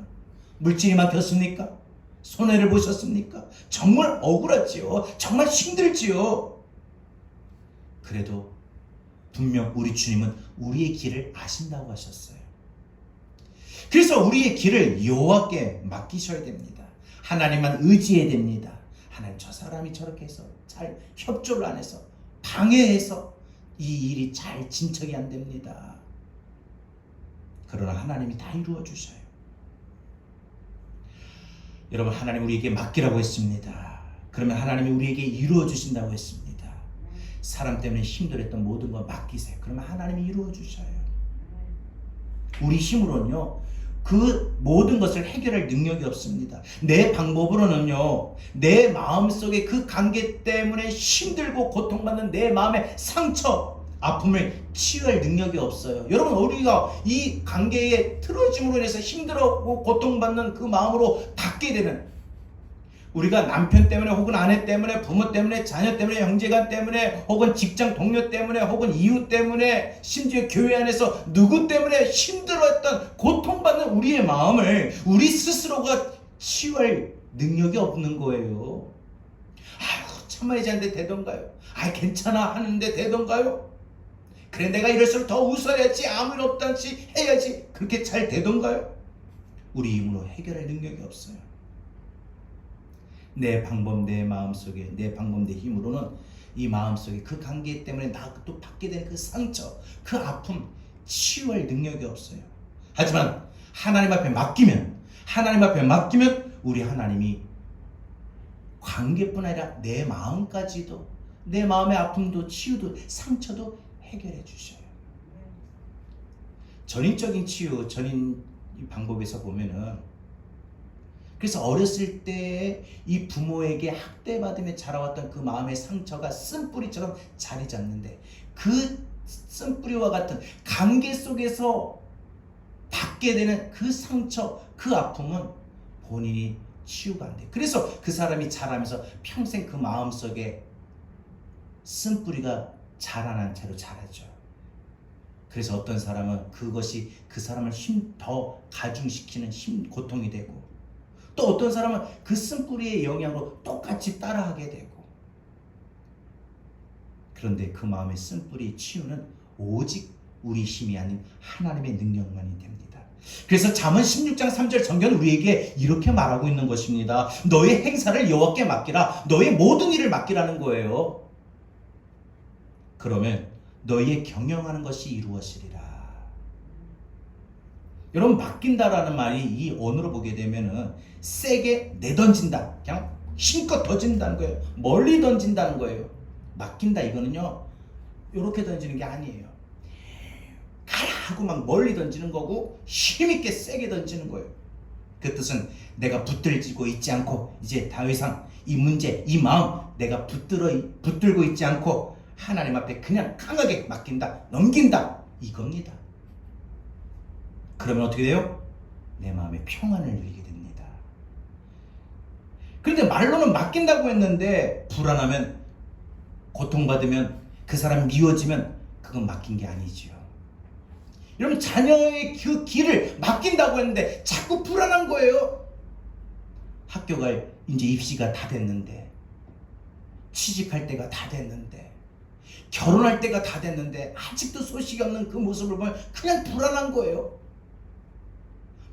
물질이 막혔습니까? 손해를 보셨습니까? 정말 억울하지요. 정말 힘들지요. 그래도 분명 우리 주님은 우리의 길을 아신다고 하셨어요. 그래서 우리의 길을 여호와께 맡기셔야 됩니다. 하나님만 의지해야 됩니다. 하나님, 저 사람이 저렇게 해서 잘 협조를 안 해서 방해해서 이 일이 잘 진척이 안 됩니다. 그러나 하나님이 다 이루어 주셔요. 여러분, 하나님 우리에게 맡기라고 했습니다. 그러면 하나님이 우리에게 이루어 주신다고 했습니다. 사람 때문에 힘들었던 모든 거 맡기세요. 그러면 하나님이 이루어 주셔요. 우리 힘으로는요 그 모든 것을 해결할 능력이 없습니다. 내 방법으로는요 내 마음속에 그 관계 때문에 힘들고 고통받는 내 마음의 상처, 아픔을 치유할 능력이 없어요. 여러분, 우리가 이 관계의 틀어짐으로 인해서 힘들었고 고통받는 그 마음으로 닿게 되는, 우리가 남편 때문에 혹은 아내 때문에 부모 때문에 자녀 때문에 형제간 때문에 혹은 직장 동료 때문에 혹은 이웃 때문에 심지어 교회 안에서 누구 때문에 힘들어했던 고통받는 우리의 마음을 우리 스스로가 치유할 능력이 없는 거예요. 아유, 참아야지 하는데 되던가요? 아, 괜찮아 하는데 되던가요? 그래, 내가 이럴수록 더 웃어야지, 아무 일 없단지 해야지, 그렇게 잘 되던가요? 우리 힘으로 해결할 능력이 없어요. 내 방법, 내 마음속에, 내 방법, 내 힘으로는 이 마음속에 그 관계 때문에 나 또 받게 된 그 상처, 그 아픔 치유할 능력이 없어요. 하지만 하나님 앞에 맡기면 우리 하나님이 관계뿐 아니라 내 마음까지도, 내 마음의 아픔도 치유도 상처도 해결해 주셔요. 전인적인 치유, 전인 방법에서 보면은, 그래서 어렸을 때 이 부모에게 학대받으며 자라왔던 그 마음의 상처가 쓴뿌리처럼 자리 잡는데, 그 쓴뿌리와 같은 관계 속에서 받게 되는 그 상처, 그 아픔은 본인이 치유가 안 돼. 그래서 그 사람이 자라면서 평생 그 마음속에 쓴뿌리가 자라난 채로 자라죠. 그래서 어떤 사람은 그것이 그 사람을 더 가중시키는 고통이 되고, 또 어떤 사람은 그 쓴뿌리의 영향으로 똑같이 따라하게 되고, 그런데 그 마음의 쓴뿌리 치유는 오직 우리 힘이 아닌 하나님의 능력만이 됩니다. 그래서 잠언 16장 3절 정견은 우리에게 이렇게 말하고 있는 것입니다. 너의 행사를 여호와께 맡기라. 너의 모든 일을 맡기라는 거예요. 그러면 너희의 경영하는 것이 이루어지리라. 여러분, 맡긴다라는 말이 이 언어로 보게 되면은 세게 내던진다, 그냥 힘껏 던진다는 거예요. 멀리 던진다는 거예요. 맡긴다, 이거는요 이렇게 던지는 게 아니에요. 가라 하고 막 멀리 던지는 거고, 힘있게 세게 던지는 거예요. 그 뜻은 내가 붙들고 있지 않고, 이제 더 이상 이 문제, 이 마음 내가 붙들고 있지 않고 하나님 앞에 그냥 강하게 맡긴다, 넘긴다, 이겁니다. 그러면 어떻게 돼요? 내 마음에 평안을 누리게 됩니다. 그런데 말로는 맡긴다고 했는데 불안하면, 고통받으면, 그 사람 미워지면 그건 맡긴 게 아니지요. 여러분, 자녀의 그 길을 맡긴다고 했는데 자꾸 불안한 거예요. 학교가 이제 입시가 다 됐는데 취직할 때가 다 됐는데, 결혼할 때가 다 됐는데 아직도 소식이 없는 그 모습을 보면 그냥 불안한 거예요.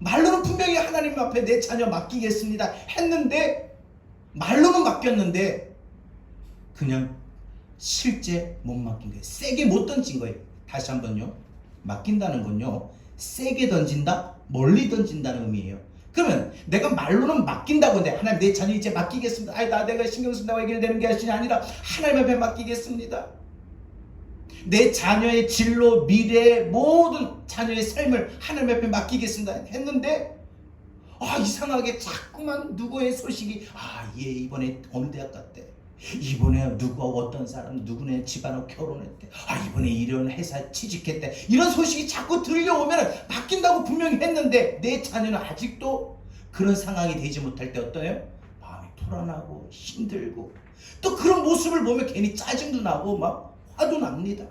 말로는 분명히 하나님 앞에 내 자녀 맡기겠습니다 했는데, 말로는 맡겼는데 그냥 실제 못 맡긴 거예요. 세게 못 던진 거예요. 다시 한번요. 맡긴다는 건요, 세게 던진다, 멀리 던진다는 의미예요. 그러면 내가 말로는 맡긴다고 하는데, 하나님 내 자녀 이제 맡기겠습니다. 내가 신경 쓴다고 해결되는 게 아니라 하나님 앞에 맡기겠습니다. 내 자녀의 진로, 미래, 모든 자녀의 삶을 하나님 앞에 맡기겠습니다 했는데, 이상하게 자꾸만 누구의 소식이, 얘 이번에 어느 대학 갔대, 이번에 누가 어떤 사람 누구네 집안하고 결혼했대, 이번에 이런 회사 취직했대, 이런 소식이 자꾸 들려오면 바뀐다고 분명히 했는데, 내 자녀는 아직도 그런 상황이 되지 못할 때 어떠해요? 마음이 불안하고 힘들고, 또 그런 모습을 보면 괜히 짜증도 나고 막 화도 납니다.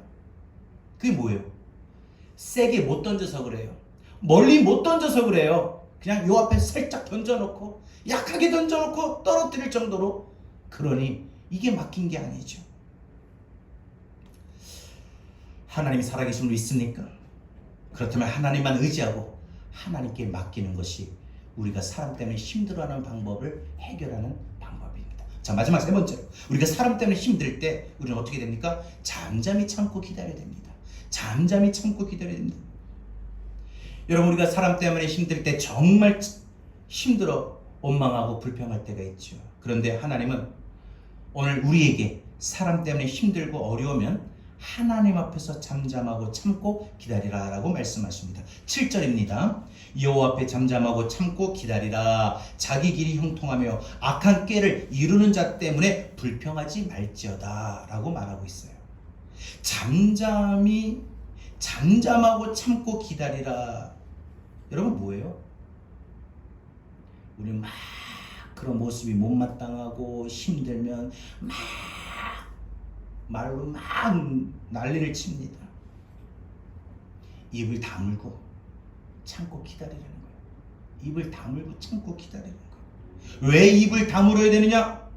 그게 뭐예요? 세게 못 던져서 그래요. 멀리 못 던져서 그래요. 그냥 요 앞에 살짝 던져놓고, 약하게 던져놓고 떨어뜨릴 정도로. 그러니 이게 맡긴 게 아니죠. 하나님이 살아계심을 믿습니까? 그렇다면 하나님만 의지하고 하나님께 맡기는 것이 우리가 사람 때문에 힘들어하는 방법을 해결하는 방법입니다. 자, 마지막 세 번째로, 우리가 사람 때문에 힘들 때 우리는 어떻게 됩니까? 잠잠히 참고 기다려야 됩니다. 잠잠히 참고 기다려야 됩니다. 여러분, 우리가 사람 때문에 힘들 때 정말 힘들어 원망하고 불평할 때가 있죠. 그런데 하나님은 오늘 우리에게 사람 때문에 힘들고 어려우면 하나님 앞에서 잠잠하고 참고 기다리라 라고 말씀하십니다. 7절입니다. 여호와 앞에 잠잠하고 참고 기다리라. 자기 길이 형통하며 악한 꾀를 이루는 자 때문에 불평하지 말지어다 라고 말하고 있어요. 잠잠하고 참고 기다리라. 여러분, 뭐예요? 우리 막 그런 모습이 못마땅하고 힘들면 말로 막 난리를 칩니다. 입을 다물고 참고 기다리라는 거예요. 입을 다물고 참고 기다리는 거예요. 왜 입을 다물어야 되느냐?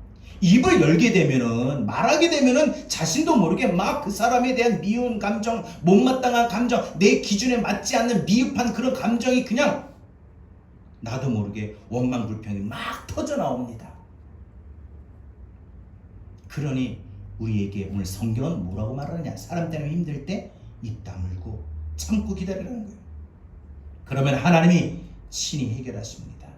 입을 열게 되면은, 말하게 되면은 자신도 모르게 막 그 사람에 대한 미운 감정, 못마땅한 감정, 내 기준에 맞지 않는 미흡한 그런 감정이 그냥 나도 모르게 원망 불평이 막 터져 나옵니다. 그러니 우리에게 오늘 성경은 뭐라고 말하느냐? 사람 때문에 힘들 때 입 다물고 참고 기다리라는 거예요. 그러면 하나님이 친히 해결하십니다.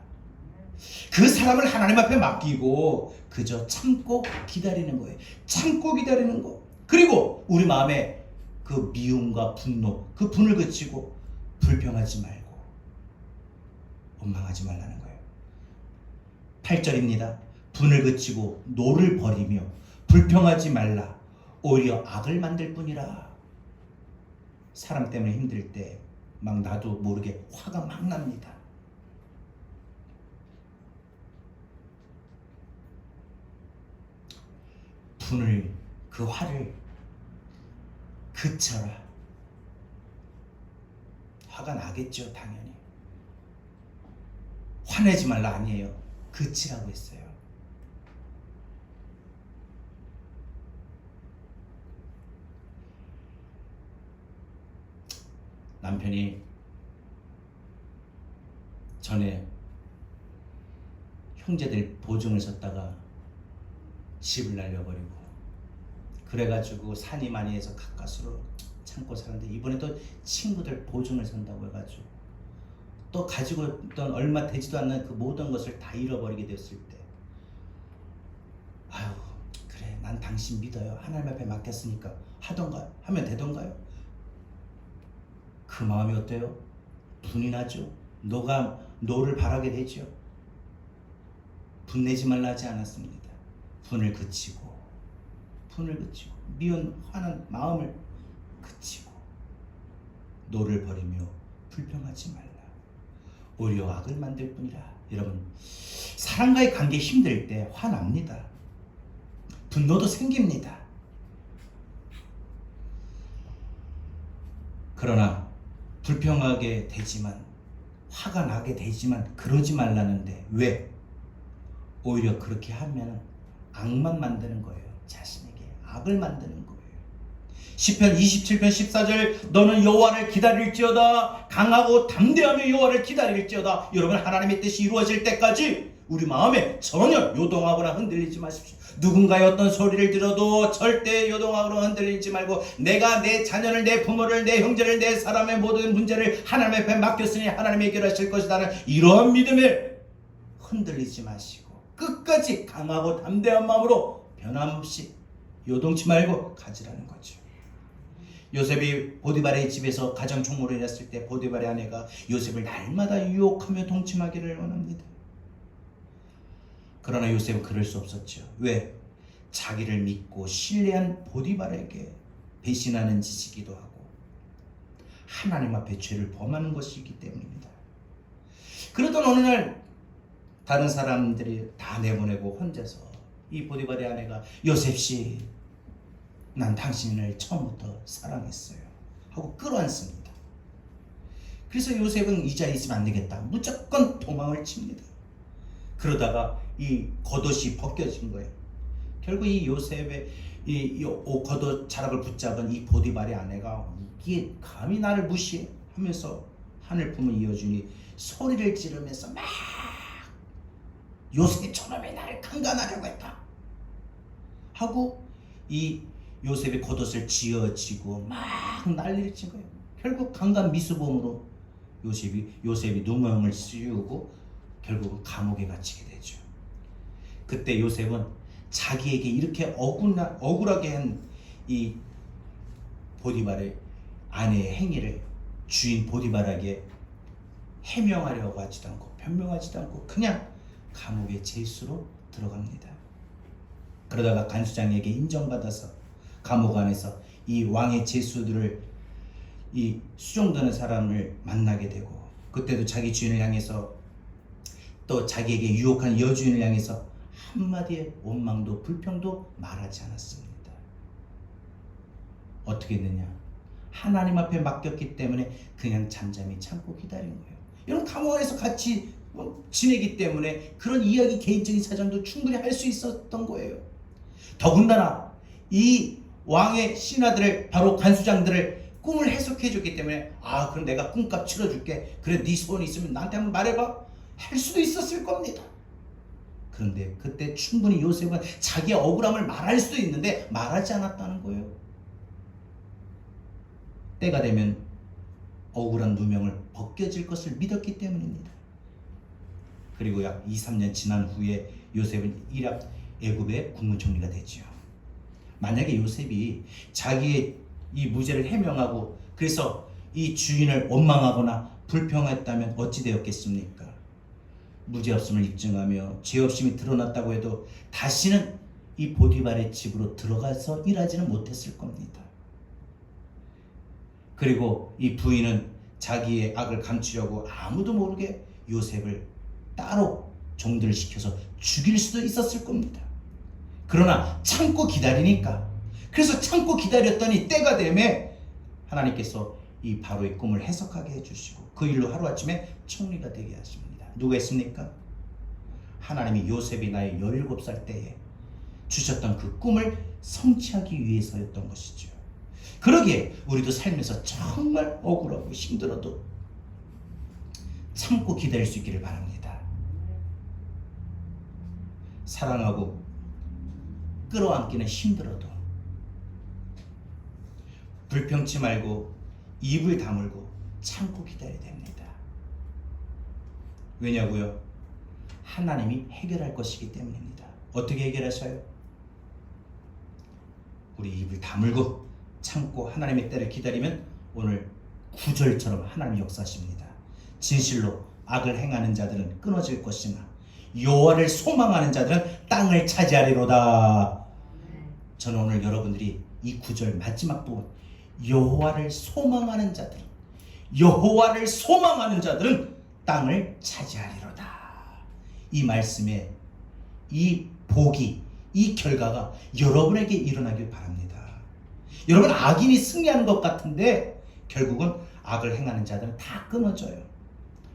그 사람을 하나님 앞에 맡기고 그저 참고 기다리는 거예요. 참고 기다리는 거. 그리고 우리 마음에 그 미움과 분노, 그 분을 그치고 불평하지 말고 원망하지 말라는 거예요. 8절입니다. 분을 그치고 노를 버리며 불평하지 말라. 오히려 악을 만들 뿐이라. 사람 때문에 힘들 때 막 나도 모르게 화가 막 납니다. 그 화를 그쳐라. 화가 나겠죠, 당연히. 화내지 말라 아니에요. 그치라고 했어요. 남편이 전에 형제들 보증을 섰다가 집을 날려버리고, 그래가지고 산이 많이 해서 가까스로 참고 사는데, 이번에 또 친구들 보증을 선다고 해가지고 또 가지고 있던 얼마 되지도 않는 그 모든 것을 다 잃어버리게 됐을 때, 그래, 난 당신 믿어요, 하나님 앞에 맡겼으니까 하면 되던가요? 그 마음이 어때요? 분이 나죠. 노를 바라게 되죠. 분내지 말라 하지 않았습니다. 분을 그치고 미운 화난 마음을 그치고 노를 버리며 불평하지 말라. 오히려 악을 만들 뿐이라. 여러분, 사람과의 관계 힘들 때 화납니다. 분노도 생깁니다. 그러나 불평하게 되지만, 화가 나게 되지만 그러지 말라는데 왜? 오히려 그렇게 하면 악만 만드는 거예요. 자신에게 악을 만드는 거예요. 시편 27편 14절 너는 여호와를 기다릴지어다 강하고 담대하며 여호와를 기다릴지어다. 여러분, 하나님의 뜻이 이루어질 때까지 우리 마음에 전혀 요동하거나 흔들리지 마십시오. 누군가의 어떤 소리를 들어도 절대 요동하거나 흔들리지 말고 내가 내 자녀를, 내 부모를, 내 형제를, 내 사람의 모든 문제를 하나님 앞에 맡겼으니 하나님이 해결하실 것이라는 이러한 믿음에 흔들리지 마시고 끝까지 강하고 담대한 마음으로 변함없이 요동치 말고 가지라는 거죠. 요셉이 보디발의 집에서 가정 총무를 했을 때 보디발의 아내가 요셉을 날마다 유혹하며 동침하기를 원합니다. 그러나 요셉은 그럴 수 없었죠. 왜? 자기를 믿고 신뢰한 보디발에게 배신하는 짓이기도 하고 하나님 앞에 죄를 범하는 것이기 때문입니다. 그러던 어느 날 다른 사람들이 다 내보내고 혼자서 이 보디발의 아내가 요셉씨, 난 당신을 처음부터 사랑했어요 하고 끌어안습니다. 그래서 요셉은 이 자리에 있으면 안 되겠다, 무조건 도망을 칩니다. 그러다가 이 겉옷이 벗겨진 거예요. 결국 이 요셉의 이 겉옷 자락을 붙잡은 이 보디발의 아내가 이게 감히 나를 무시해 하면서 하늘 품을 이어주니 소리를 지르면서 막 요셉이 저놈이 나를 강간하려고 했다 하고 이 요셉의 겉옷을 쥐어쥐고 막 난리를 친 거예요. 결국 강간 미수범으로 요셉이 누명을 씌우고 결국은 감옥에 갇히게 되죠. 그때 요셉은 자기에게 이렇게 억울하게 한 이 보디발의 아내의 행위를 주인 보디발에게 해명하려고 하지도 않고 변명하지도 않고 그냥 감옥에 제수로 들어갑니다. 그러다가 간수장에게 인정받아서 감옥 안에서 이 왕의 제수들을 이 수종드는 사람을 만나게 되고 그때도 자기 주인을 향해서 또 자기에게 유혹한 여주인을 향해서 한마디의 원망도 불평도 말하지 않았습니다. 어떻게 했느냐? 하나님 앞에 맡겼기 때문에 그냥 잠잠히 참고 기다린 거예요. 이런 감옥 안에서 같이 지내기 때문에 그런 이야기, 개인적인 사정도 충분히 할 수 있었던 거예요. 더군다나 이 왕의 신하들을, 바로 간수장들을 꿈을 해석해 줬기 때문에 그럼 내가 꿈값 치러줄게, 그래 네 소원이 있으면 나한테 한번 말해봐 할 수도 있었을 겁니다. 그런데 그때 충분히 요셉은 자기의 억울함을 말할 수도 있는데 말하지 않았다는 거예요. 때가 되면 억울한 누명을 벗겨질 것을 믿었기 때문입니다. 그리고 약 2, 3년 지난 후에 요셉은 이랍 애굽의 국무총리가 되죠. 만약에 요셉이 자기의 이 무죄를 해명하고 그래서 이 주인을 원망하거나 불평했다면 어찌 되었겠습니까? 무죄 없음을 입증하며 죄 없음이 드러났다고 해도 다시는 이 보디발의 집으로 들어가서 일하지는 못했을 겁니다. 그리고 이 부인은 자기의 악을 감추려고 아무도 모르게 요셉을 따로 종들을 시켜서 죽일 수도 있었을 겁니다. 그러나 참고 기다리니까, 그래서 참고 기다렸더니 때가 되매 하나님께서 이 바로의 꿈을 해석하게 해주시고 그 일로 하루아침에 총리가 되게 하십니다. 누가 했습니까? 하나님이 요셉이 나이 17살 때에 주셨던 그 꿈을 성취하기 위해서였던 것이죠. 그러기에 우리도 살면서 정말 억울하고 힘들어도 참고 기다릴 수 있기를 바랍니다. 사랑하고 끌어안기는 힘들어도 불평치 말고 입을 다물고 참고 기다려야 됩니다. 왜냐고요? 하나님이 해결할 것이기 때문입니다. 어떻게 해결하셔요? 우리 입을 다물고 참고 하나님의 때를 기다리면 오늘 9절처럼 하나님이 역사하십니다. 진실로 악을 행하는 자들은 끊어질 것이나 여호와를 소망하는 자들은 땅을 차지하리로다. 저는 오늘 여러분들이 이 9절 마지막 부분, 여호와를 소망하는 자들은 땅을 차지하리로다. 이 말씀에 이 복이, 이 결과가 여러분에게 일어나길 바랍니다. 여러분, 악인이 승리하는 것 같은데 결국은 악을 행하는 자들은 다 끊어져요.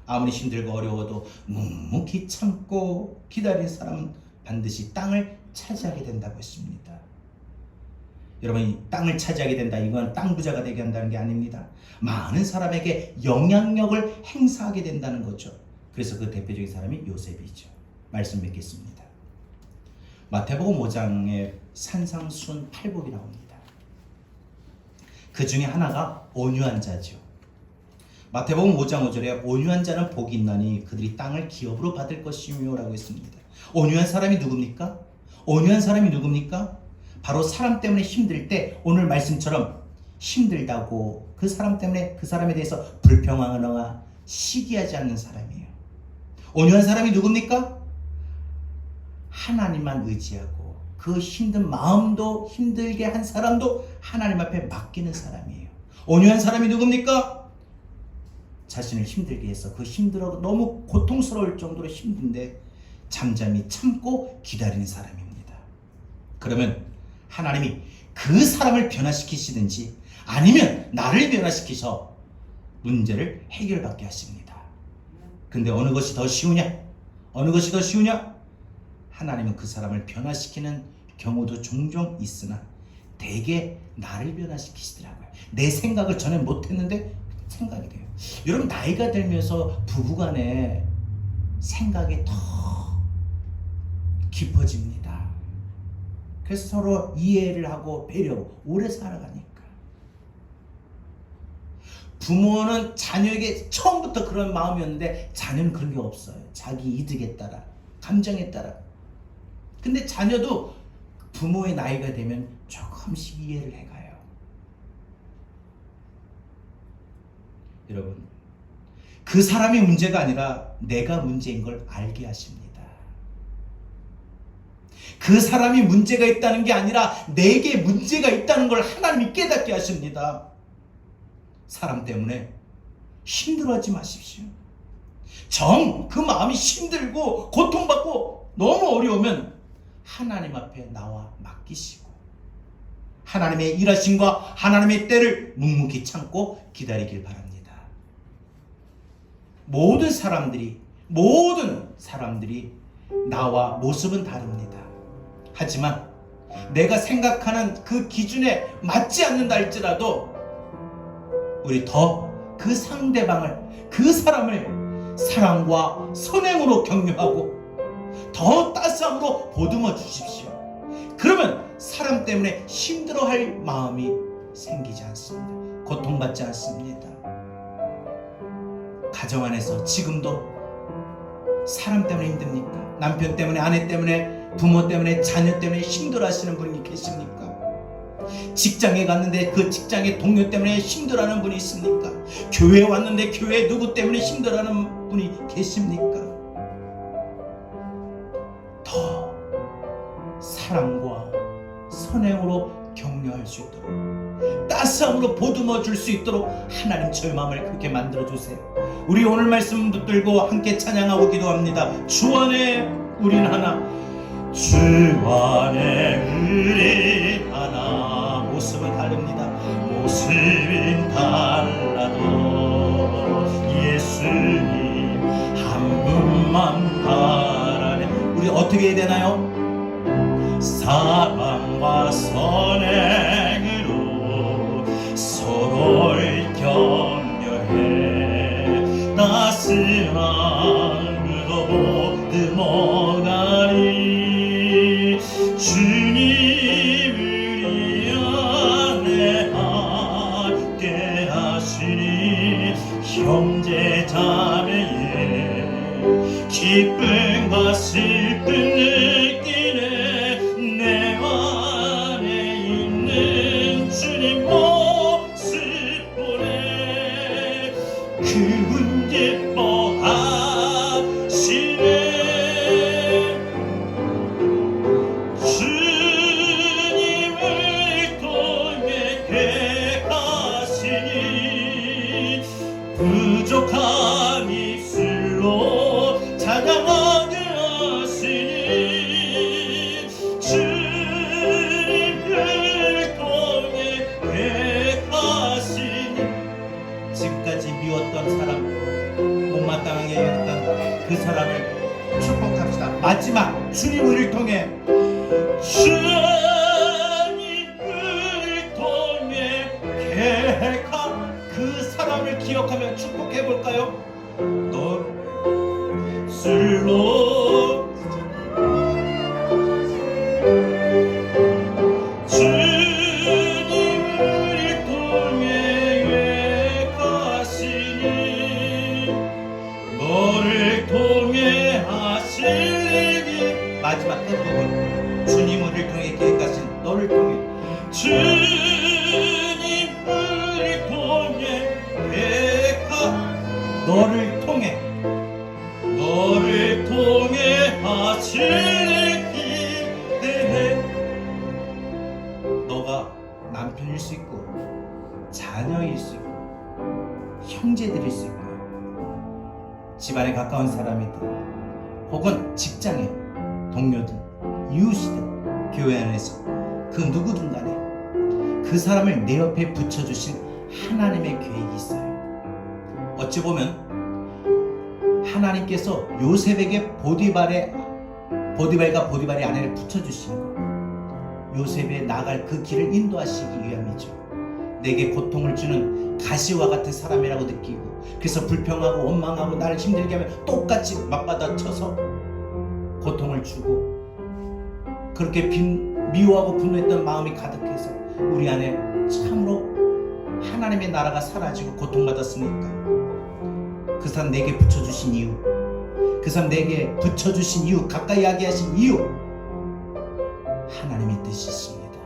아무리 힘들고 어려워도 묵묵히 참고 기다린 사람은 반드시 땅을 차지하게 된다고 했습니다. 여러분, 이 땅을 차지하게 된다, 이건 땅 부자가 되게 한다는 게 아닙니다. 많은 사람에게 영향력을 행사하게 된다는 거죠. 그래서 그 대표적인 사람이 요셉이죠. 말씀 뵙겠습니다. 마태복음 5장에 산상수훈 8복이 나옵니다. 그 중에 하나가 온유한 자죠. 마태복음 5장 5절에 온유한 자는 복이 있나니 그들이 땅을 기업으로 받을 것이며 라고 했습니다. 온유한 사람이 누굽니까? 온유한 사람이 누굽니까? 바로 사람 때문에 힘들 때 오늘 말씀처럼 힘들다고 그 사람 때문에 그 사람에 대해서 불평하거나 시기하지 않는 사람이에요. 온유한 사람이 누굽니까? 하나님만 의지하고 그 힘든 마음도 힘들게 한 사람도 하나님 앞에 맡기는 사람이에요. 온유한 사람이 누굽니까? 자신을 힘들게 해서 그 힘들어 너무 고통스러울 정도로 힘든데 잠잠히 참고 기다리는 사람입니다. 그러면 하나님이 그 사람을 변화시키시든지 아니면 나를 변화시키셔 문제를 해결받게 하십니다. 근데 어느 것이 더 쉬우냐? 어느 것이 더 쉬우냐? 하나님은 그 사람을 변화시키는 경우도 종종 있으나 대개 나를 변화시키시더라고요. 내 생각을 전에 못했는데 생각이 돼요. 여러분, 나이가 들면서 부부간에 생각이 더 깊어집니다. 그래서 서로 이해를 하고 배려하고 오래 살아가니까. 부모는 자녀에게 처음부터 그런 마음이었는데 자녀는 그런 게 없어요. 자기 이득에 따라, 감정에 따라. 근데 자녀도 부모의 나이가 되면 조금씩 이해를 해가요. 여러분, 그 사람이 문제가 아니라 내가 문제인 걸 알게 하십니다. 그 사람이 문제가 있다는 게 아니라 내게 문제가 있다는 걸 하나님이 깨닫게 하십니다. 사람 때문에 힘들어하지 마십시오. 그 마음이 힘들고 고통받고 너무 어려우면 하나님 앞에 나와 맡기시고 하나님의 일하심과 하나님의 때를 묵묵히 참고 기다리길 바랍니다. 모든 사람들이 나와 모습은 다릅니다. 하지만 내가 생각하는 그 기준에 맞지 않는다 할지라도 우리 더 그 상대방을, 그 사람을 사랑과 선행으로 격려하고 더 따스함으로 보듬어 주십시오. 그러면 사람 때문에 힘들어할 마음이 생기지 않습니다. 고통받지 않습니다. 가정 안에서 지금도 사람 때문에 힘듭니까? 남편 때문에, 아내 때문에, 부모 때문에, 자녀 때문에 힘들어하시는 분이 계십니까? 직장에 갔는데 그 직장의 동료 때문에 힘들어하는 분이 있습니까? 교회에 왔는데 교회 누구 때문에 힘들어하는 분이 계십니까? 더 사랑과 선행으로 격려할 수 있도록, 따스함으로 보듬어 줄 수 있도록 하나님 저의 마음을 그렇게 만들어 주세요. 우리 오늘 말씀 붙들고 함께 찬양하고 기도합니다. 주 안에 우린 하나, 주 안에 우린 하나. 모습은 다릅니다. 모습은 달라도 예수님 한 분만 바라네. 우리 어떻게 해야 되나요? 사랑과 선행으로 서로를 격려해 따스함으로 보듬어가니 주님 우리 안에 함께 하시니 형제 자매의 기쁨과 슬픔 느끼네. 내 안에 있는 주님 모습 보네. 그분 기뻐하시네. 주님을 통해 계하시니 부족한 입술로 찬양하게 하시니 주님을 통해 계하시니. 지금까지 미웠던 사람, 못마땅하게 여겼던 그 사람을 축복합시다. 마지막 주님 우리를 통해 주님을 너가 남편일 수 있고 자녀일 수 있고 형제들일 수 있고 집안에 가까운 사람이든 혹은 직장에 동료든 이웃이든 교회 안에서 그 누구든 간에 그 사람을 내 옆에 붙여주신 하나님의 계획이 있어요. 어찌 보면 하나님께서 요셉에게 보디발과 보디발의 아내를 붙여주신 것, 요셉에 나갈 그 길을 인도하시기 위함이죠. 내게 고통을 주는 가시와 같은 사람이라고 느끼고 그래서 불평하고 원망하고 나를 힘들게 하면 똑같이 맞받아쳐서 고통을 주고 그렇게 미워하고 분노했던 마음이 가득해서 우리 안에 참으로 하나님의 나라가 사라지고 고통받았으니까 그 사람 내게 붙여주신 이유, 그 사람 내게 붙여주신 이유, 가까이 하게 하신 이유, 하나님의 뜻이 있습니다.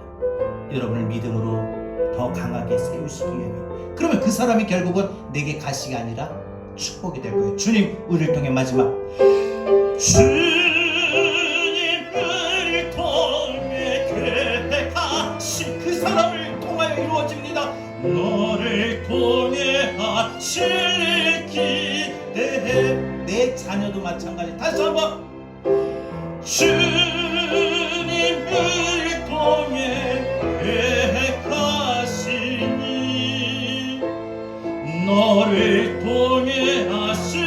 여러분을 믿음으로 더 강하게 세우시기 위해. 그러면 그 사람이 결국은 내게 가시가 아니라 축복이 될 거예요. 주님, 우리를 통해 마지막 주님을 통해 계획하신 그 사람을 통하여 이루어집니다. 너를 통해 하실 기대해. 내 자녀도 마찬가지. 다시 한번 주님을 통해 계획하시니 너를 통해 하실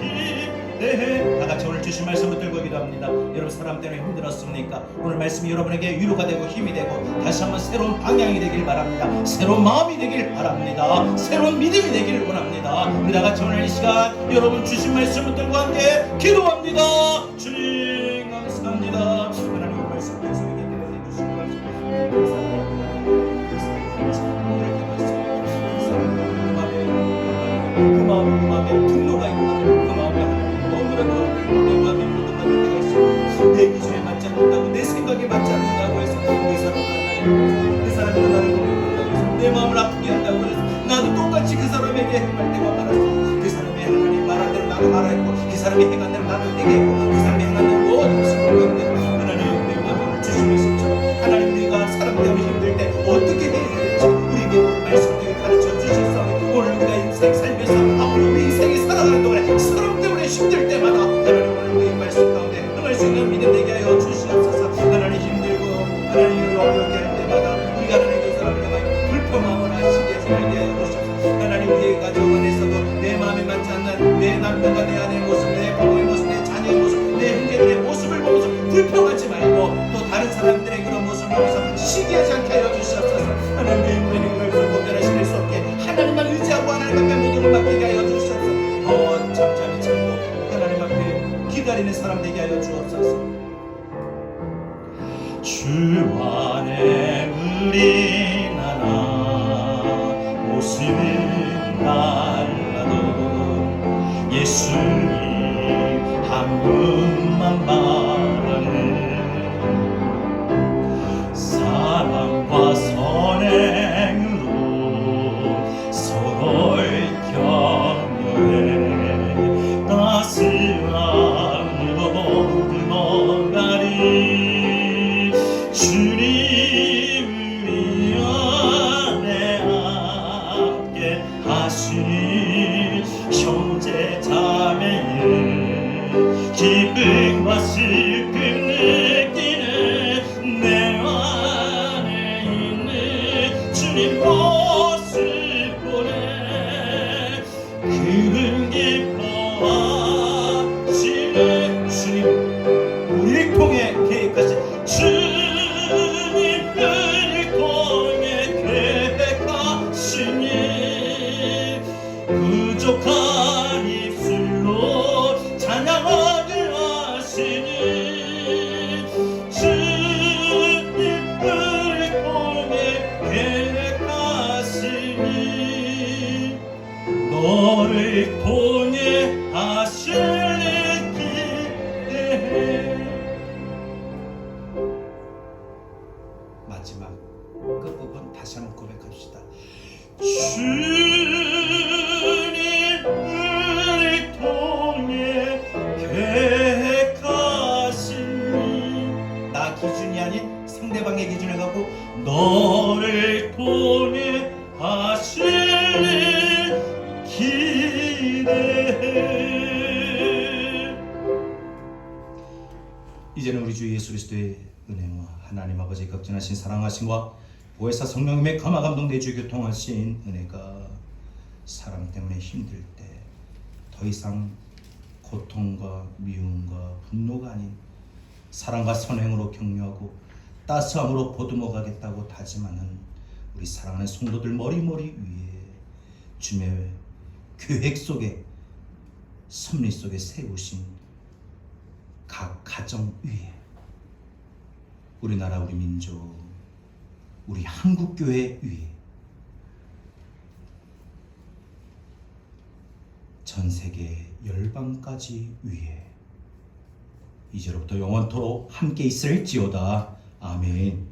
기대해. 다같이 오늘 주신 말씀을 들고 기도합니다. 여러분 사람 때문에 힘들었습니까? 오늘 말씀이 여러분에게 위로가 되고 힘이 되고 다시 한번 새로운 방향이 되길 바랍니다. 새로운 마음이 되길 바랍니다. 새로운 믿음이 되기를 원합니다. 우리 다같이 오늘 이 시간 여러분 주신 말씀을 들고 함께 기도합니다. 주님 감사합니다. 하나님의 말씀 계속에게 해주시는 말씀 그 마음에 분노가 있고 그 마음에 너무나도 내 마음이 분노받을 때가 있어. 내 기준에 맞지 않는다고 내 생각에 맞지 않는다고 해서 그 사람이 나를 공격한다고 해서 내 마음을 아프게 한다고 해서 나도 똑같이 그 사람에게 행할 때가 많았어. 그 사람이 하나님 말한 대로 나도 말했고 그 사람이 행한 대로 나도 되게 했고 그 사람이 행한 대로 모든 것을 보였는데 하나님 내 마음을 주시면서 하나님 우리가 사람 때문에 힘들 때 어떻게 해야 되는지 우리에게 말씀들을 가르쳐 주셔서 오늘 우리가 인생 살면서 앞으로 우리 인생이 살아가는 동안에 사람 때문에 힘들 때마다 하나님 오늘 우리의 말씀 가운데 응할 수 있는 믿음 되게 하여 주시옵소서. 하나님 힘들고 하나님을 어렵게 할 때마다 우리가 하나님 그 사람을 향하여 불평하거나 시기에 살게 하여 주시옵소서. 하나님 우리의 가정 안에서도 내 마음에 맞지 않는 내 남편과 내 아내의 모습, 내 부모의 모습, 내 자녀의 모습, 내 형제들의 모습을 보면서 불평하지 말고 또 다른 사람들의 그런 모습을 보면서 시기하지 않게 하여 주시옵소서. 하나님 우리의 힘을 분별하실 수 없게 하나님만 의지하고 하나님 앞에 모든 걸 맡기게 하여 주시옵소서. 더 잠잠히 참고 하나님 앞에 기다리는 사람 되게 하여 주옵소서. 주 안에 우리 나라 모습은 달라도 예수님 한 분만 바라는 사랑과 선행으로 서로를 격려해 따스함으로 들어가리. 주님 우리 안에 함께 하시니 형제 자매의 기쁨과 슬픔 느끼는 내 안에 있는 주님 모습 보내 그분 기뻐하시는 주님 우리를 통해 계획하신 주님을 통해 계획하시니 부족한 입술로 찬양하게 하시니 주님을 통해 계획하시니 너를 통해 하실 기대해. 마지막 끝부분 다시 한번 고백합시다. 주님을 통해 계획하시니 나 기준이 아닌 상대방의 향해 기준해 가고 너를 통해 하실 일 기대해. 이제는 우리 주 예수 그리스도의 은혜와 하나님 아버지의 극진하신 사랑하심과 보혜사 성령님의 감화 감동 내주 교통하신 은혜가 사람 때문에 힘들 때 더 이상 고통과 미움과 분노가 아닌 사랑과 선행으로 격려하고 따스함으로 보듬어 가겠다고 다짐하는 우리 사랑하는 성도들 머리머리 위에 주님의 계획 속에 섭리 속에 세우신 각 가정 위에 우리나라 우리 민족 우리 한국교회 위에 전세계 열방까지 위에 이제로부터 영원토록 함께 있을지어다. 아멘.